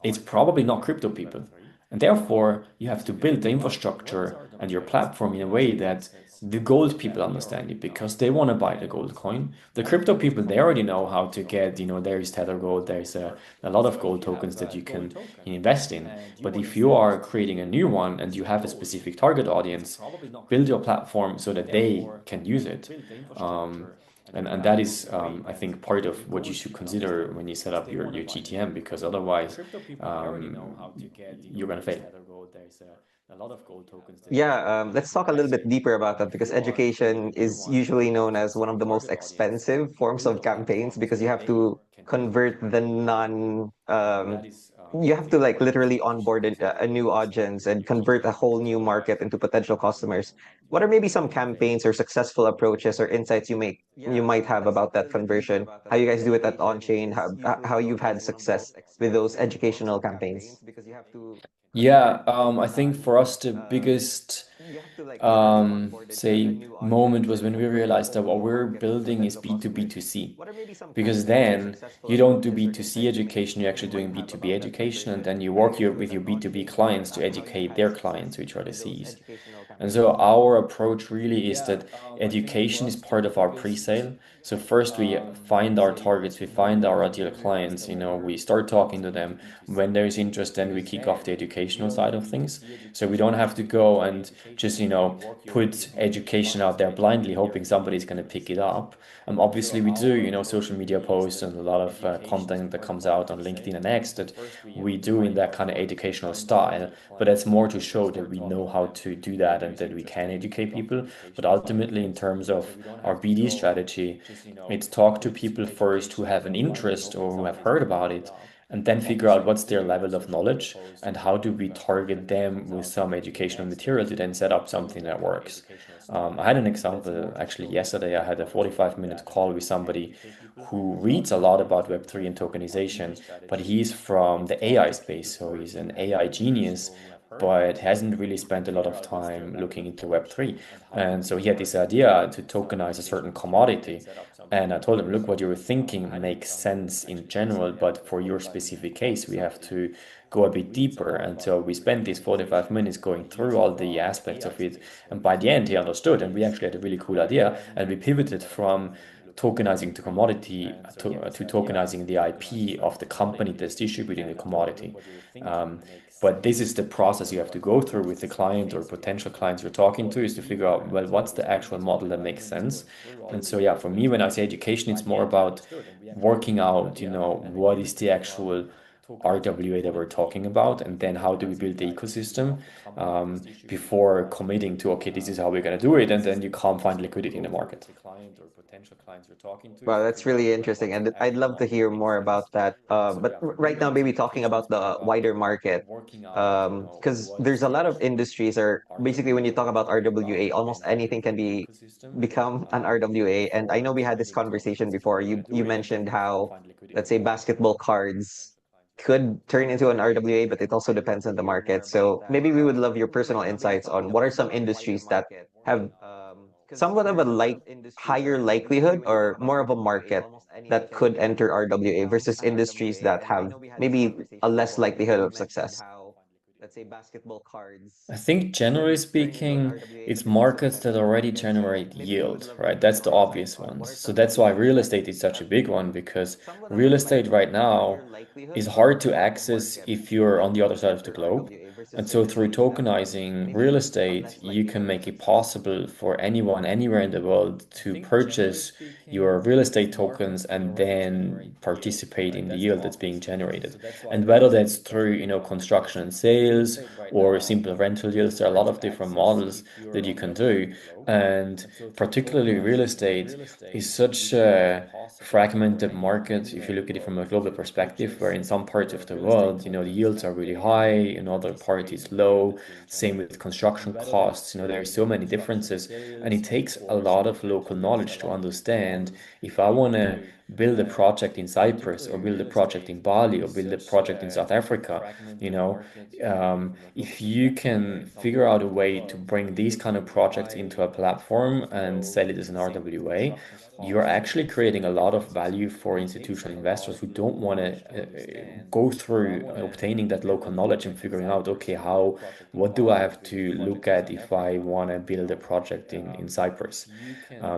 it's probably not crypto people. And therefore, you have to build the infrastructure and your platform in a way that the gold people understand it because they want to buy the gold coin. The crypto people, they already know how to get, there is Tether Gold, there's a lot of gold tokens that you can invest in. But if you are creating a new one and you have a specific target audience, build your platform so that they can use it. And that is, I think, part of what you should consider when you set up your GTM, because otherwise you're going to fail. Yeah, let's talk a little bit deeper about that because education is usually known as one of the most expensive forms of campaigns because you have to convert the you have to like literally onboard a new audience and convert a whole new market into potential customers. What are maybe some campaigns or successful approaches or insights you might have about that conversion? How you guys do it at on-chain? How you've had success with those educational campaigns? Yeah, I think for us the biggest say moment was when we realized that what we're building is B2B2C. Because then you don't do B2C education, you're actually doing B2B education, and then you work with your B2B clients to educate their clients, which are the Cs. And so our approach really is that education is part of our pre-sale. So first we find our targets, we find our ideal clients, we start talking to them. When there is interest, then we kick off the educational side of things. So we don't have to go and just, put education out there blindly, hoping somebody's going to pick it up. Obviously we do, social media posts and a lot of content that comes out on LinkedIn and X that we do in that kind of educational style. But that's more to show that we know how to do that and that we can educate people. But ultimately, in terms of our BD strategy, it's talk to people first who have an interest or who have heard about it, and then figure out what's their level of knowledge and how do we target them with some educational material to then set up something that works. I had an example actually yesterday. I had a 45-minute call with somebody who reads a lot about Web3 and tokenization, but he's from the AI space, so he's an AI genius, but hasn't really spent a lot of time looking into Web3. And so he had this idea to tokenize a certain commodity. And I told him, look, what you were thinking makes sense in general, but for your specific case, we have to go a bit deeper. And so we spent these 45 minutes going through all the aspects of it. And by the end, he understood, and we actually had a really cool idea. And we pivoted from tokenizing the commodity to tokenizing the IP of the company that's distributing the commodity. But this is the process you have to go through with the client or potential clients you're talking to, is to figure out, well, what's the actual model that makes sense? And so, yeah, for me, when I say education, it's more about working out, what is the actual RWA that we're talking about, and then how do we build the ecosystem before committing to, okay, this is how we're going to do it, and then you can't find liquidity in the market. Wow, that's really interesting, and I'd love to hear more about that. But right now, maybe talking about the wider market, because there's a lot of industries, or basically when you talk about RWA, almost anything can become an RWA. And I know we had this conversation before. You mentioned how, let's say, basketball cards could turn into an RWA, but it also depends on the market. So maybe we would love your personal insights on what are some industries that have somewhat of a higher likelihood or more of a market that could enter RWA versus industries that have maybe a less likelihood of success. I think generally speaking, it's markets that already generate yield, right? That's the obvious ones. So that's why real estate is such a big one because real estate right now is hard to access if you're on the other side of the globe. And so through tokenizing real estate, you can make it possible for anyone anywhere in the world to purchase your real estate tokens and then participate in the yield that's being generated. And whether that's through, construction and sales or simple rental yields, there are a lot of different models that you can do. And particularly real estate is such a fragmented market if you look at it from a global perspective, where in some parts of the world, the yields are really high, in other parts it's low. Same with construction costs, there are so many differences, and it takes a lot of local knowledge to understand if I want to build a project in Cyprus or build a project in Bali or build a project in South Africa, if you can figure out a way to bring these kind of projects into a platform and sell it as an RWA, you're actually creating a lot of value for institutional investors who don't want to go through obtaining that local knowledge and figuring out, okay, what do I have to look at if I want to build a project in Cyprus?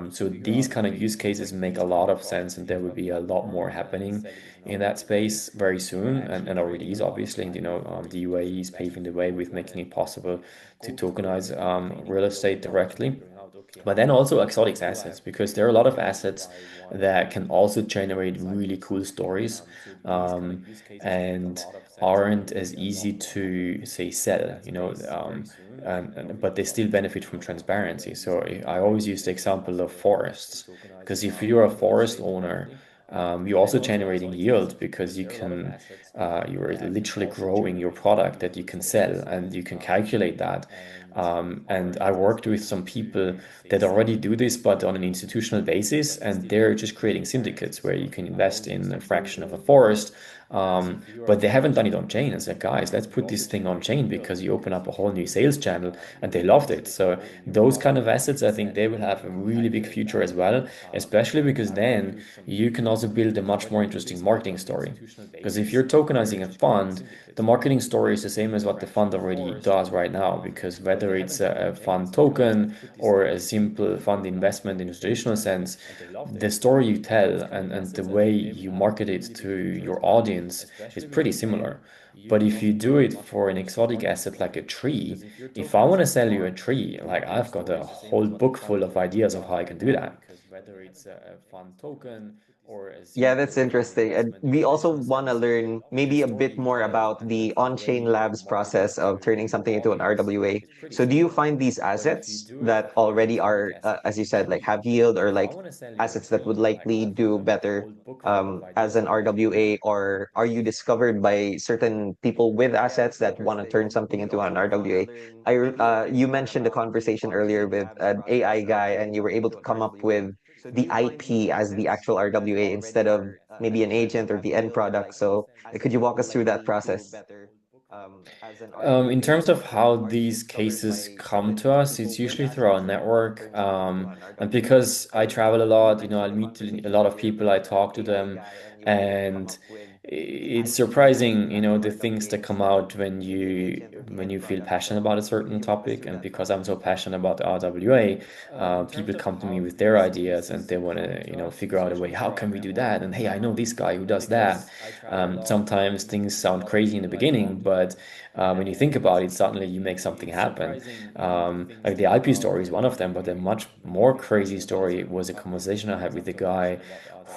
So these kind of use cases make a lot of sense, and there will be a lot more happening in that space very soon, and already is obviously. And the UAE is paving the way with making it possible to tokenize real estate directly. But then also exotic assets, because there are a lot of assets that can also generate really cool stories, and aren't as easy to say sell, but they still benefit from transparency. So I always use the example of forests, because if you're a forest owner, you're also generating yield because you're literally growing your product that you can sell and you can calculate that. And I worked with some people that already do this, but on an institutional basis, and they're just creating syndicates where you can invest in a fraction of a forest. But they haven't done it on chain and said, guys, let's put this thing on chain because you open up a whole new sales channel, and they loved it. So those kind of assets, I think they will have a really big future as well, especially because then you can also build a much more interesting marketing story. Because if you're tokenizing a fund, the marketing story is the same as what the fund already does right now, because whether it's a fund token or a simple fund investment in a traditional sense, the story you tell and the way you market it to your audience is pretty similar. But if you do it for an exotic asset like a tree, if I want to sell you a tree, like I've got a whole book full of ideas of how I can do that. Yeah, that's interesting. And we also want to learn maybe a bit more about the on-chain labs process of turning something into an RWA. So do you find these assets that already are, as you said, like have yield, or like assets that would likely do better as an RWA, or are you discovered by certain people with assets that want to turn something into an RWA? You mentioned the conversation earlier with an AI guy, and you were able to come up with the IP as the actual RWA instead of maybe an agent or the end product. So could you walk us through that process? In terms of how these cases come to us, it's usually through our network. And because I travel a lot, I'll meet a lot of people, I talk to them, and it's surprising, the things that come out when you feel passionate about a certain topic. And because I'm so passionate about the RWA, people come to me with their ideas and they want to, figure out a way, how can we do that? And hey, I know this guy who does that. Sometimes things sound crazy in the beginning, but when you think about it, suddenly you make something happen. Like the IP story is one of them, but a much more crazy story was a conversation I had with a guy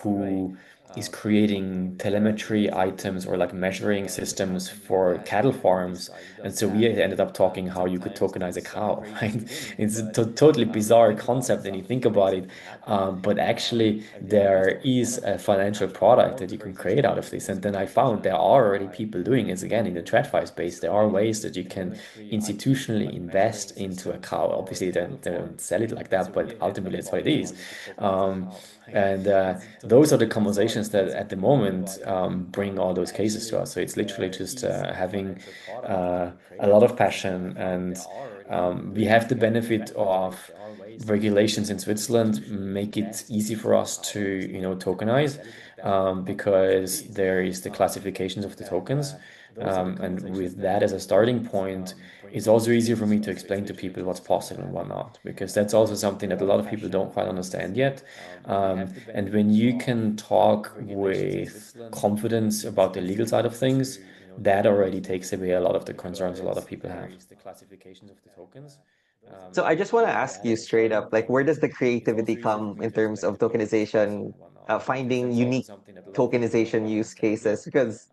who is creating telemetry items or like measuring systems for cattle farms. And so we ended up talking how you could tokenize a cow, right? It's a totally bizarre concept when you think about it. But actually, there is a financial product that you can create out of this. And then I found there are already people doing it again in the TradFi space. There are ways that you can institutionally invest into a cow. Obviously, they don't sell it like that, but ultimately, that's what it is. Um, and those are the conversations that at the moment bring all those cases to us. So it's literally just having a lot of passion, and we have the benefit of regulations in Switzerland make it easy for us to, tokenize, because there is the classifications of the tokens. And with that as a starting point, it's also easier for me to explain to people what's possible and whatnot, because that's also something that a lot of people don't quite understand yet. And when you can talk with confidence about the legal side of things, that already takes away a lot of the concerns a lot of people have. So I just want to ask you straight up, like, where does the creativity come in terms of tokenization, finding unique tokenization use cases? Because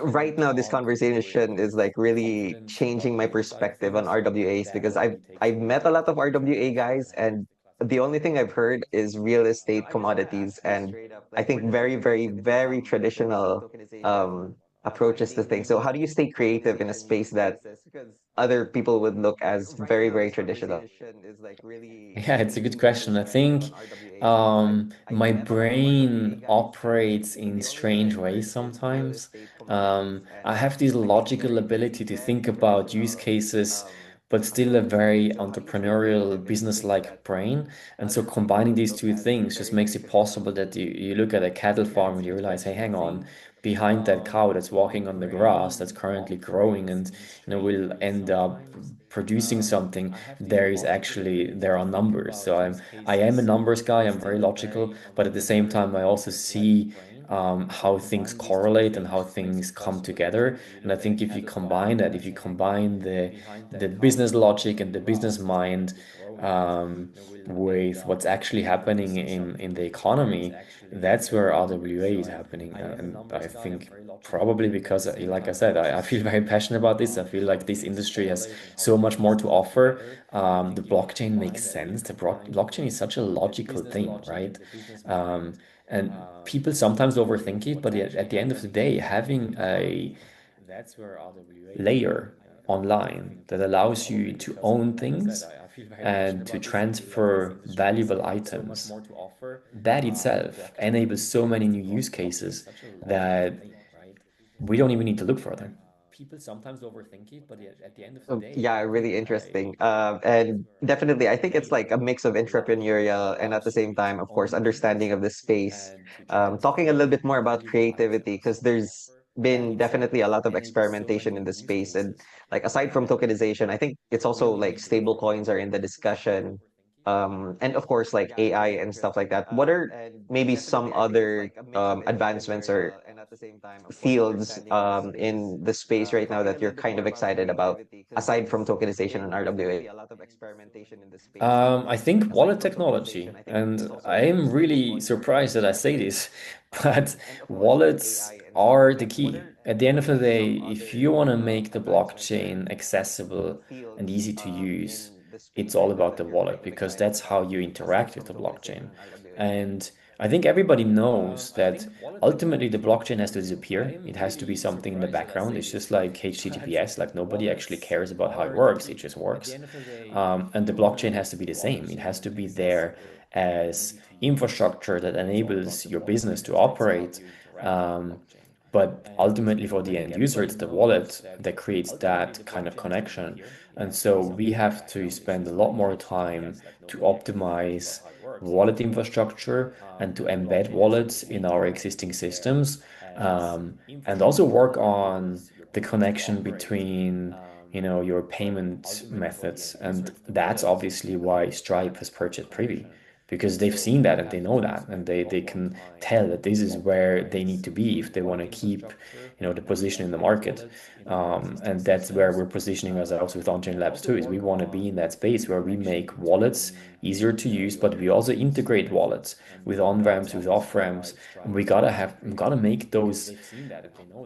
right now this conversation is like really changing my perspective on RWAs because I've met a lot of RWA guys and the only thing I've heard is real estate commodities and I think very, very, very traditional approaches to things. So how do you stay creative in a space that other people would look as very, very traditional? Yeah, it's a good question. I think my brain operates in strange ways sometimes. I have this logical ability to think about use cases, but still a very entrepreneurial, business-like brain. And so combining these two things just makes it possible that you look at a cattle farm and you realize, hey, hang on, behind that cow that's walking on the grass that's currently growing and will end up producing something, there are numbers. So I am a numbers guy. I'm very logical, but at the same time I also see how things correlate and how things come together. And I think if you combine that, if you combine the business logic and the business mind with what's actually happening in the economy, that's where RWA is happening. And I think probably because, like I said, I feel very passionate about this. I feel like this industry has so much more to offer. The blockchain makes sense. The blockchain is such a logical thing, right? And people sometimes overthink it, but at the end of the day, having a layer online that allows you to own things and to transfer valuable items, that itself enables so many new use cases that we don't even need to look further. Yeah, really interesting. And definitely, I think it's like a mix of entrepreneurial and at the same time, of course, understanding of the space. Talking a little bit more about creativity, because there's been definitely a lot of experimentation in the space. And like aside from tokenization, I think it's also like stable coins are in the discussion. And of course, like AI and stuff like that. What are maybe some other advancements or fields in the space right now that you're kind of excited about, aside from tokenization and RWA? I think wallet technology, and I'm really surprised that I say this, but wallets are the key. At the end of the day, if you want to make the blockchain accessible and easy to use, it's all about the wallet because that's how you interact with the blockchain. And I think everybody knows that ultimately the blockchain has to disappear. It has to be something in the background. It's just like HTTPS, like nobody actually cares about how it works, it just works. And the blockchain has to be the same. It has to be there as infrastructure that enables your business to operate. Um, but ultimately, for the end user, it's the wallet that creates that kind of connection. And so we have to spend a lot more time to optimize wallet infrastructure and to embed wallets in our existing systems. And also work on the connection between your payment methods. And that's obviously why Stripe has purchased Privy. because they've seen that and they know that, and they can tell that this is where they need to be if they want to keep, the position in the market. And that's where we're positioning ourselves with on-chain labs too, is we want to be in that space where we make wallets easier to use, but we also integrate wallets with on-ramps, with off-ramps, and we gotta make those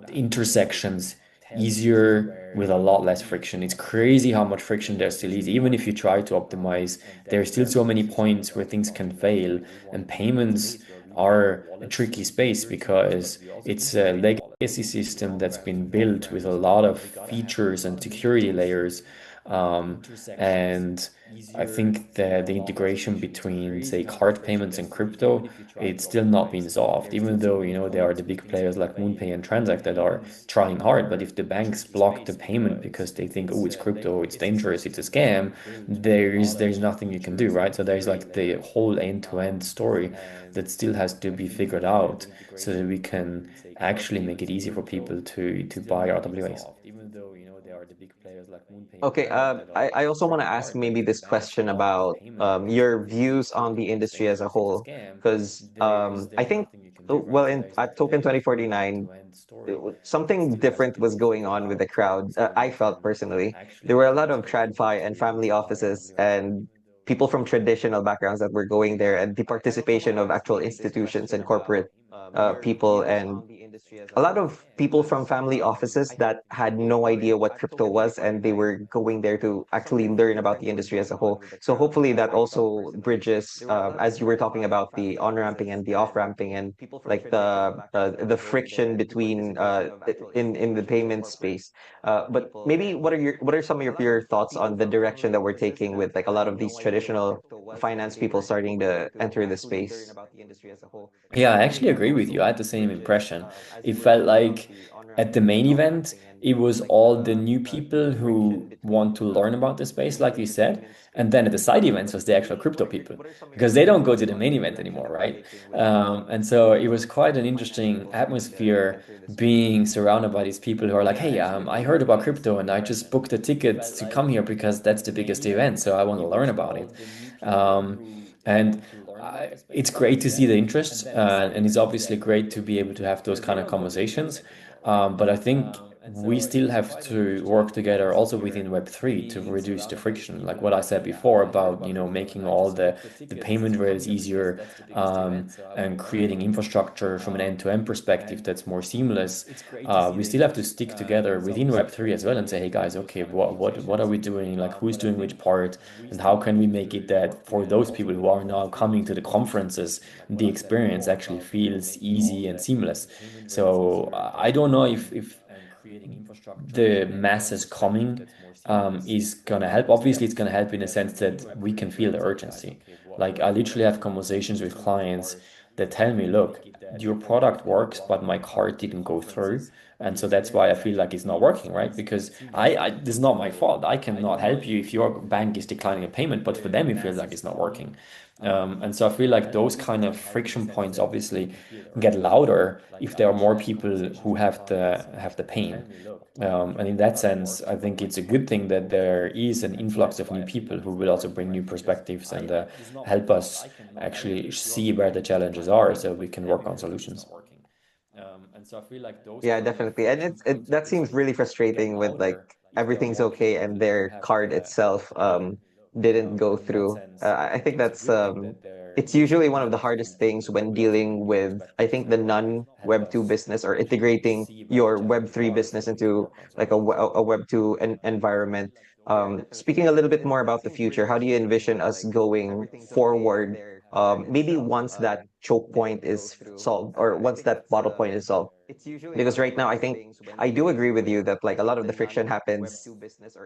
intersections easier with a lot less friction. It's crazy how much friction there still is. Even if you try to optimize, there are still so many points where things can fail, and payments are a tricky space because it's a legacy system that's been built with a lot of features and security layers. Um, and I think the integration between, say, card payments and crypto, it's still not been solved, even though, there are the big players like MoonPay and Transact that are trying hard. But if the banks block the payment because they think, oh, it's crypto, it's dangerous, it's a scam, there's nothing you can do, right? So there's like the whole end-to-end story that still has to be figured out so that we can actually make it easy for people to buy RWAs. Okay, I also want to ask maybe this question about your views on the industry as a whole, because I think, well, in at Token 2049, something different was going on with the crowd. I felt personally there were a lot of TradFi and family offices and people from traditional backgrounds that were going there, and the participation of actual institutions and corporate people, and a lot of people from family offices that had no idea what crypto was, and they were going there to actually learn about the industry as a whole. So hopefully that also bridges, as you were talking about the on ramping and the off ramping, and like the friction between in the payment space. But maybe what are some of your thoughts on the direction that we're taking with like a lot of these traditional finance people starting to enter the space? Yeah, I actually agree with you. I had the same impression. It felt like at the main event, it was all the new people who want to learn about the space, like you said. And then at the side events was the actual crypto people, because they don't go to the main event anymore, right? And so it was quite an interesting atmosphere being surrounded by these people who are like, hey, I heard about crypto and I just booked a ticket to come here because that's the biggest event, so I want to learn about it. And it's great to see the interest, and it's obviously great to be able to have those kind of conversations. But I think we still have to work together also within Web3 to reduce the friction. Like what I said before about, making all the payment rails easier, and creating infrastructure from an end-to-end perspective that's more seamless. We still have to stick together within Web3 as well and say, hey guys, okay, what are we doing? Like who's doing which part, and how can we make it that for those people who are now coming to the conferences, the experience actually feels easy and seamless. So I don't know if the masses coming is gonna help. Obviously, it's gonna help in a sense that we can feel the urgency. Like I literally have conversations with clients that tell me, look, your product works, but my card didn't go through. And so that's why I feel like it's not working, right? Because this is not my fault. I cannot help you if your bank is declining a payment, but for them, it feels like it's not working. And so I feel like those kind of friction points obviously get louder if there are more people who have the pain. And in that sense, I think it's a good thing that there is an influx of new people who will also bring new perspectives and help us actually see where the challenges are so we can work on solutions. Yeah, definitely. And that seems really frustrating with like everything's okay and their card itself didn't go through. I think that's it's usually one of the hardest things when dealing with, I think, the non-Web 2 business, or integrating your Web 3 business into like a Web 2 environment. Speaking a little bit more about the future, how do you envision us going forward? Maybe once that choke point is solved, or once that bottle point is solved, because right now I think I do agree with you that like a lot of the friction happens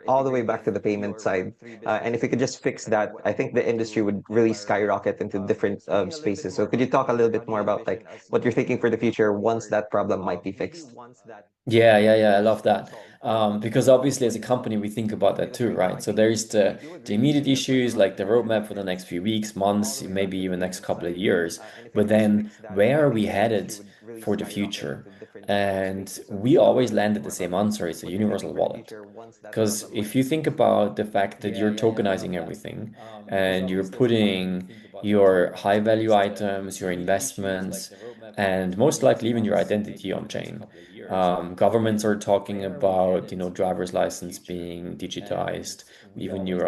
all the way back to the payment side, and if we could just fix that, I think the industry would really skyrocket into different spaces. So could you talk a little bit more about like what you're thinking for the future once that problem might be fixed? Yeah, yeah, yeah. I love that. Because obviously, as a company, we think about that too, right? So there is the immediate issues like the roadmap for the next few weeks, months, maybe even next couple of years. But then, where are we headed for the future? And we always land at the same answer. It's a universal wallet. Because if you think about the fact that you're tokenizing everything and you're putting, your high value items, your investments, and most likely even your identity on chain. Governments are talking about, driver's license being digitized. Even your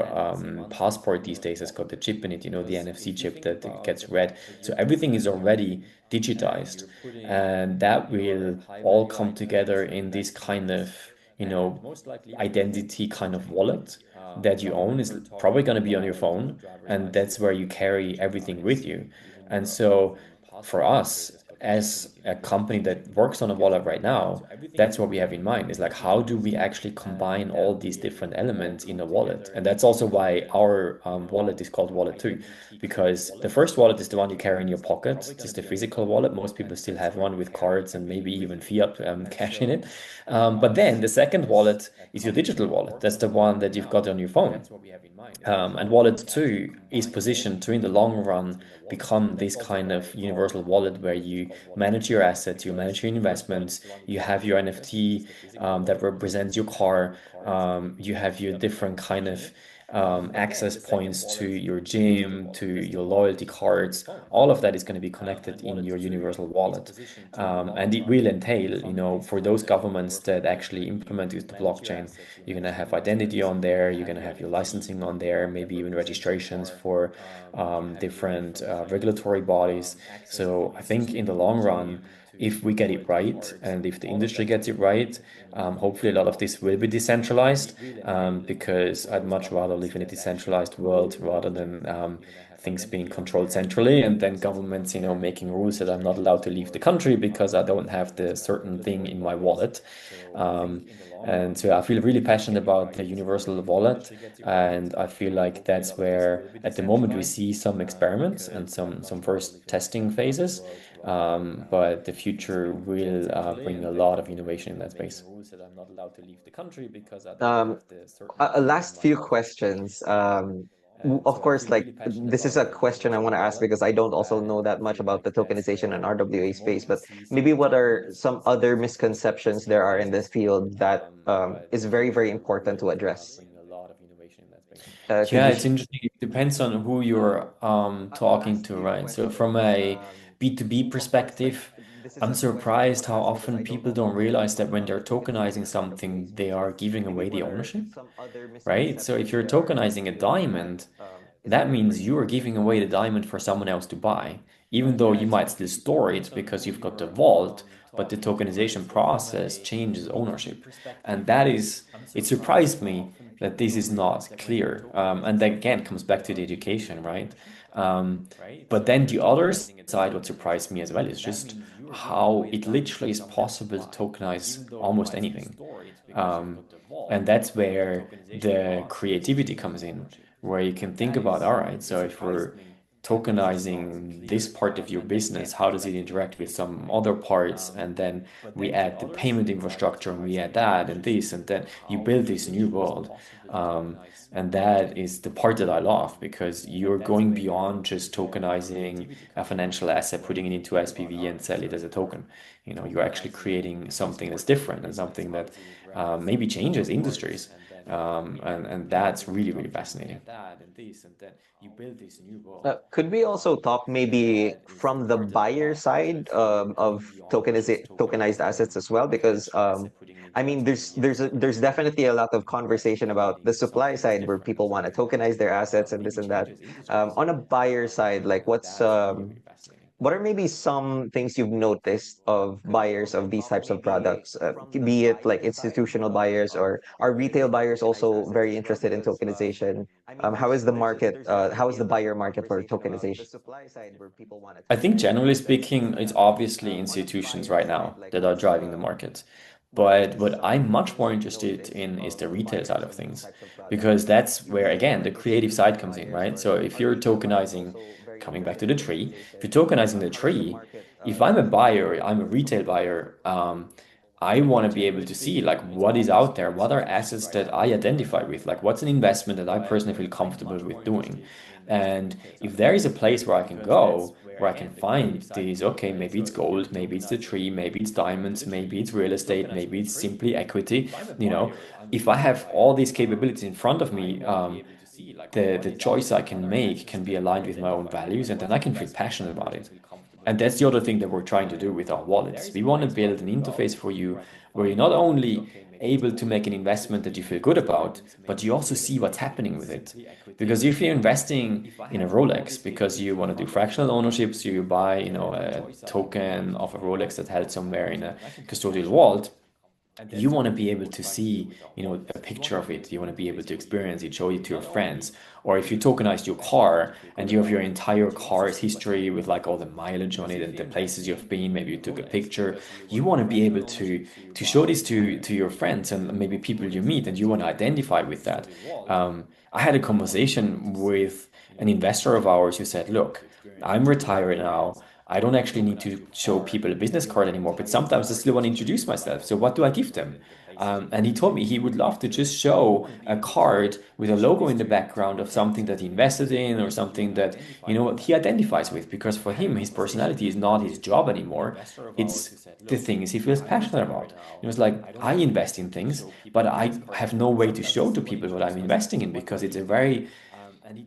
passport these days has got the chip in it, the NFC chip that gets read. So everything is already digitized, and that will all come together in this kind of, you know, identity kind of wallet that you own is probably going to be on your phone, and that's where you carry everything with you. And so for us, as a company that works on a wallet right now, that's what we have in mind is like, how do we actually combine all these different elements in a wallet? And that's also why our wallet is called Wallet 2, because the first wallet is the one you carry in your pocket, just the physical wallet. Most people still have one with cards and maybe even fiat cash in it. But then the second wallet is your digital wallet. That's the one that you've got on your phone. And Wallet 2 is positioned to, in the long run, become this kind of universal wallet where you manage your assets, you manage your investments, you have your NFT that represents your car, you have your different kind of access points to your gym, to your loyalty cards. All of that is going to be connected in your universal wallet. And it will entail, for those governments that actually implement the blockchain, you're going to have identity on there, you're going to have your licensing on there, maybe even registrations for different regulatory bodies. So I think in the long run, if we get it right and if the industry gets it right, hopefully a lot of this will be decentralized, because I'd much rather live in a decentralized world rather than things being controlled centrally and then governments, making rules that I'm not allowed to leave the country because I don't have the certain thing in my wallet. Um, and so I feel really passionate about the universal wallet, and I feel like that's where at the moment we see some experiments and some first testing phases. But the future will bring a lot of innovation in that space. Um, a last few questions. Of course, like this is a question I want to ask because I don't also know that much about the tokenization and RWA space, but maybe what are some other misconceptions there are in this field that is very, very important to address? Could Yeah, you it's share? interesting. It depends on who you're talking to, right? So from a B2B perspective, I'm surprised how often people don't realize that when they're tokenizing something, they are giving away the ownership, right? So if you're tokenizing a diamond, that means you are giving away the diamond for someone else to buy, even though you might still store it because you've got the vault, but the tokenization process changes ownership. And it surprised me that this is not clear. And that again comes back to the education, right? Um, but then the other side, what surprised me as well, is just how it literally is possible to tokenize almost anything. Um, and that's where the creativity comes in, where you can think about, all right, so if we're tokenizing this part of your business, how does it interact with some other parts? And then we add the payment infrastructure and we add that and this, and then you build this new world. And that is the part that I love because you're going beyond just tokenizing a financial asset, putting it into SPV and sell it as a token. You're actually creating something that's different and something that maybe changes industries. And that's really, really fascinating. Could we also talk maybe from the buyer side of tokenized assets as well? Because I mean, there's definitely a lot of conversation about the supply side where people want to tokenize their assets and this and that. On a buyer side, like what are maybe some things you've noticed of buyers of these types of products, be it like institutional buyers or are retail buyers also very interested in tokenization? How is the market, how is the buyer market for tokenization? I think generally speaking, it's obviously institutions right now that are driving the market. But what I'm much more interested in is the retail side of things, because that's where, again, the creative side comes in, right? So if you're tokenizing, coming back to the tree, if you're tokenizing the tree, if I'm a buyer, I'm a retail buyer, I want to be able to see like what is out there, what are assets that I identify with, like what's an investment that I personally feel comfortable with doing. And if there is a place where I can go, where I can find these, okay, maybe it's gold, maybe it's the tree, maybe it's diamonds, maybe it's real estate, maybe it's simply equity, if I have all these capabilities in front of me, the choice I can make can be aligned with my own values, and then I can feel passionate about it. And that's the other thing that we're trying to do with our wallets. We want to build an interface for you where you're not only able to make an investment that you feel good about, but you also see what's happening with it. Because if you're investing in a Rolex because you want to do fractional ownership, so you buy, a token of a Rolex that's held somewhere in a custodial vault, you want to be able to see, a picture of it. You want to be able to experience it, show it to your friends. Or if you tokenized your car and you have your entire car's history with like all the mileage on it and the places you've been, maybe you took a picture, you want to be able to show this to your friends and maybe people you meet, and you want to identify with that. I had a conversation with an investor of ours who said, look, I'm retired now. I don't actually need to show people a business card anymore, but sometimes I still want to introduce myself. So what do I give them? And he told me he would love to just show a card with a logo in the background of something that he invested in or something that, he identifies with. Because for him, his personality is not his job anymore. It's the things he feels passionate about. It was like, I invest in things, but I have no way to show to people what I'm investing in because it's a very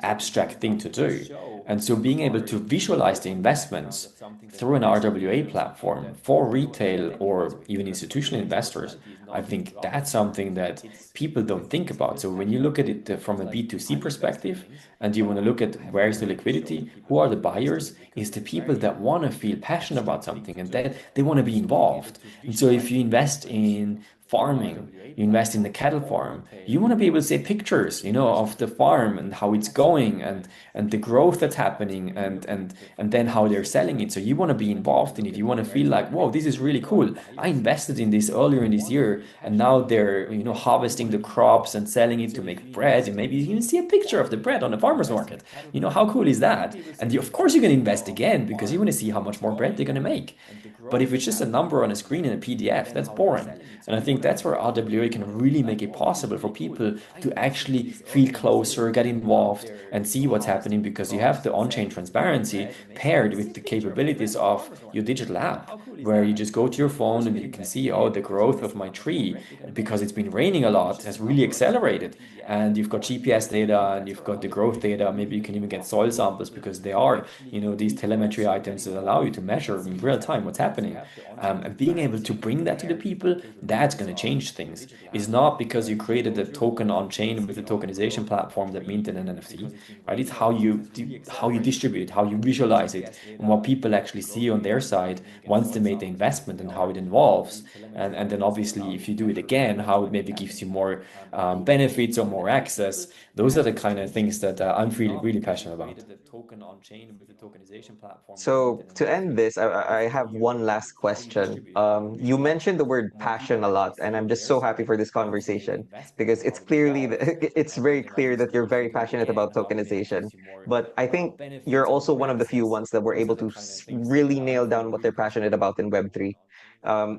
abstract thing to do. And so being able to visualize the investments through an RWA platform for retail or even institutional investors, I think that's something that people don't think about. So when you look at it from a B2C perspective and you want to look at where is the liquidity, who are the buyers, is the people that want to feel passionate about something and that they want to be involved. And so if you invest in farming, you invest in the cattle farm, you want to be able to see pictures, of the farm and how it's going and the growth that's happening and then how they're selling it. So you want to be involved in it. You want to feel like, whoa, this is really cool. I invested in this earlier in this year and now they're, harvesting the crops and selling it to make bread. And maybe you even see a picture of the bread on the farmer's market. How cool is that? And of course you're going to invest again because you want to see how much more bread they're going to make. But if it's just a number on a screen in a PDF, that's boring. And I think that's where RWA can really make it possible for people to actually feel closer, get involved, and see what's happening because you have the on-chain transparency paired with the capabilities of your digital app, where you just go to your phone and you can see, oh, the growth of my tree, because it's been raining a lot, has really accelerated. And you've got GPS data and you've got the growth data. Maybe you can even get soil samples because they are, these telemetry items that allow you to measure in real time what's happening. And being able to bring that to the people, that's going to change things. It's not because you created a token on chain with a tokenization platform that minted an NFT, right? It's how you distribute it, how you visualize it, and what people actually see on their side once they made the investment and how it involves. And then obviously, if you do it again, how it maybe gives you more benefits or more access. Those are the kind of things that I'm really, really passionate about. So to end this, I have one last question. You mentioned the word passion a lot, and I'm just so happy for this conversation because it's clearly it's very clear that you're very passionate about tokenization. But I think you're also one of the few ones that were able to really nail down what they're passionate about in Web3.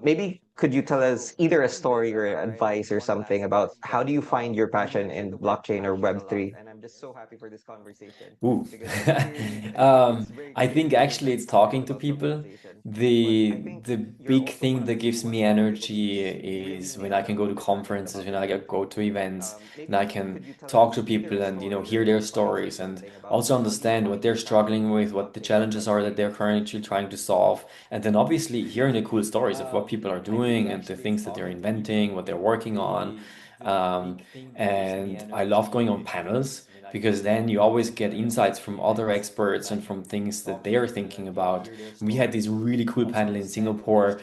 Maybe could you tell us either a story or advice or something about how do you find your passion in blockchain or Web3? And I'm just so happy for this conversation Ooh. because it's clearly it's very I clear think that you're actually very it's passionate talking to about people. tokenization. But I The think the you're big also one thing of the that few gives me ones that were able to energy really is when nail I can down go what to they're passionate conferences, about when in I go Web3. to events, and I Maybe could can you tell talk us to either people a and story hear or their advice or stories and something about also how do you understand what find they're your struggling passion with, what the in challenges are that blockchain? they're currently trying to solve, and then obviously hearing the cool stories of what people are doing and the things that they're inventing, what they're working on. Um, and I love going on panels because then you always get insights from other experts and from things that they're thinking about. We had this really cool panel in Singapore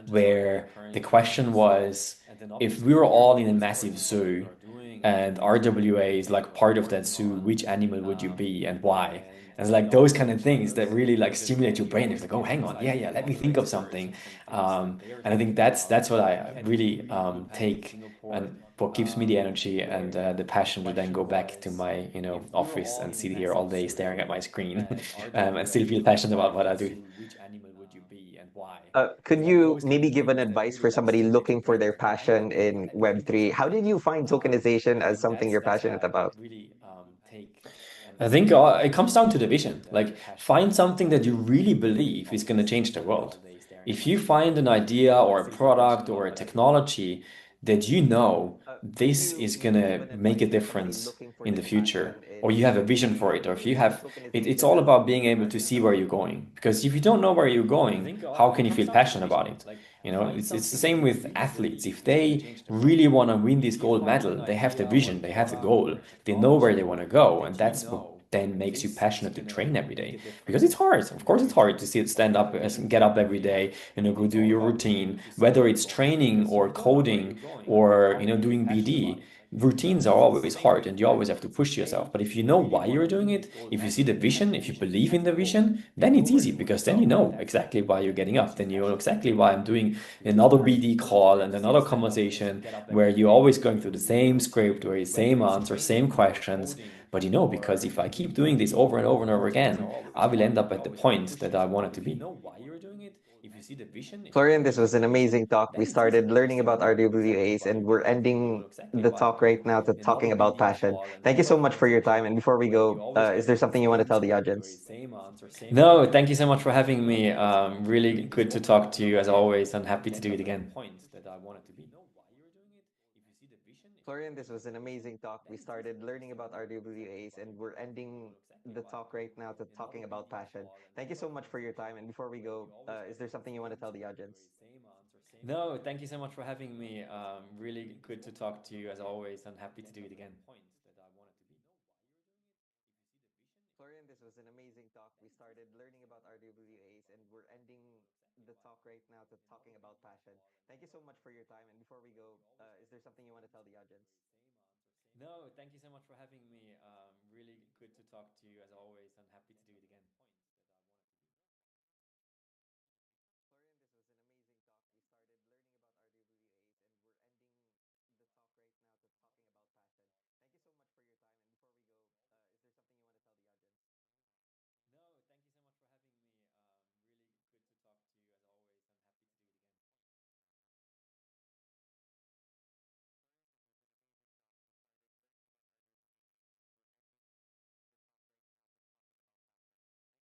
where the question was if we were all in a massive zoo and RWA is like part of that zoo, which animal would you be and why? And it's like those kind of things that really like stimulate your brain. It's like, oh, hang on, yeah, yeah, let me think of something. And I think that's what I really take and what gives me the energy and the passion to then go back to my office and sit here all day staring at my screen and still feel passionate about what I do. Could you maybe give an advice for somebody looking for their passion in Web3? How did you find tokenization as something you're passionate about? I think it comes down to the vision. Like, find something that you really believe is going to change the world. If you find an idea or a product or a technology that you know Do this you is maybe give gonna an make a advice for somebody difference looking for in the this future, passion or in you have a in vision for it, or if you have it's tokenization all and about being able to see fashion? where you're going. Because if you don't know where you're going, how can you feel passionate about it? You know, it's the same with athletes. If they really want to win this gold medal, they have the vision, they have the goal, they know where they want to go, and that's what then makes you passionate to train every day. Because it's hard. Of course, it's hard to see it stand up, get up every day, go do your routine, whether it's training or coding or doing BD. Routines are always hard and you always have to push yourself. But if you know why you're doing it, if you see the vision, if you believe in the vision, then it's easy because then you know exactly why you're getting up. Then you know exactly why I'm doing another BD call and another conversation where you're always going through the same script or the same answer, same questions. But because if I keep doing this over and over and over again, I will end up at the point that I want it to be. Florian, this was an amazing talk. We started learning about RWAs and we're ending the talk right now to talking about passion. Thank you so much for your time. And before we go, is there something you want to tell the audience? No, thank you so much for having me. Really good to talk to you as always, and happy to do it again. Florian, this was an amazing talk. We started learning about RWAs and we're ending the talk right now to talking about passion. Thank you so much for your time. And before we go, is there something you want to tell the audience? No, thank you so much for having me. Really good to talk to you as always, and happy to do it again. Florian, this was an amazing talk. We started learning about RWAs and we're ending the talk right now to talking about passion. Thank you so much for your time. And before we go, is there something you want to tell the audience? No, thank you so much for having me. Really good to talk to you as always, and happy to do it again. Florian, this was an amazing talk. We started learning about RWAs and we're ending the talk right now to talking about passion. Thank you so much for your time. And before we go, is there something you want to tell the audience? No, thank you so much for having me. Really good to talk to you as always, and happy to do it again. Florian, this was an amazing talk. We started learning about RWAs and we're ending the talk right now to talking about passion. Thank you so much for your time.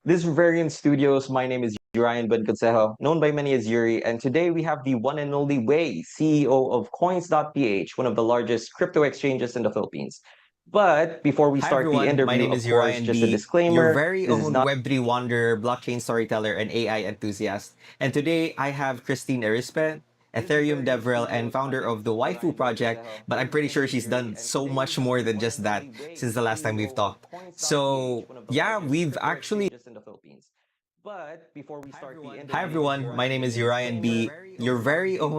This is Reverion Studios. My name is Urian Benconsejo, known by many as Yuri, and today we have the one and only Wei, CEO of Coins.ph, one of the largest crypto exchanges in the Philippines. But before we Hi start the everyone, my interview, name of is course, Urian just a B, your disclaimer, very this is own not Web3 wanderer, blockchain storyteller, and AI enthusiast. And today I have Christine Erispe, Ethereum DevRel, and founder of the Waifu project, but I'm pretty sure she's done so much more than just that since the last time we've talked. So yeah, we've actually. But before we start the Hi interview, of everyone, course, my name just is a Urian B, disclaimer, your very own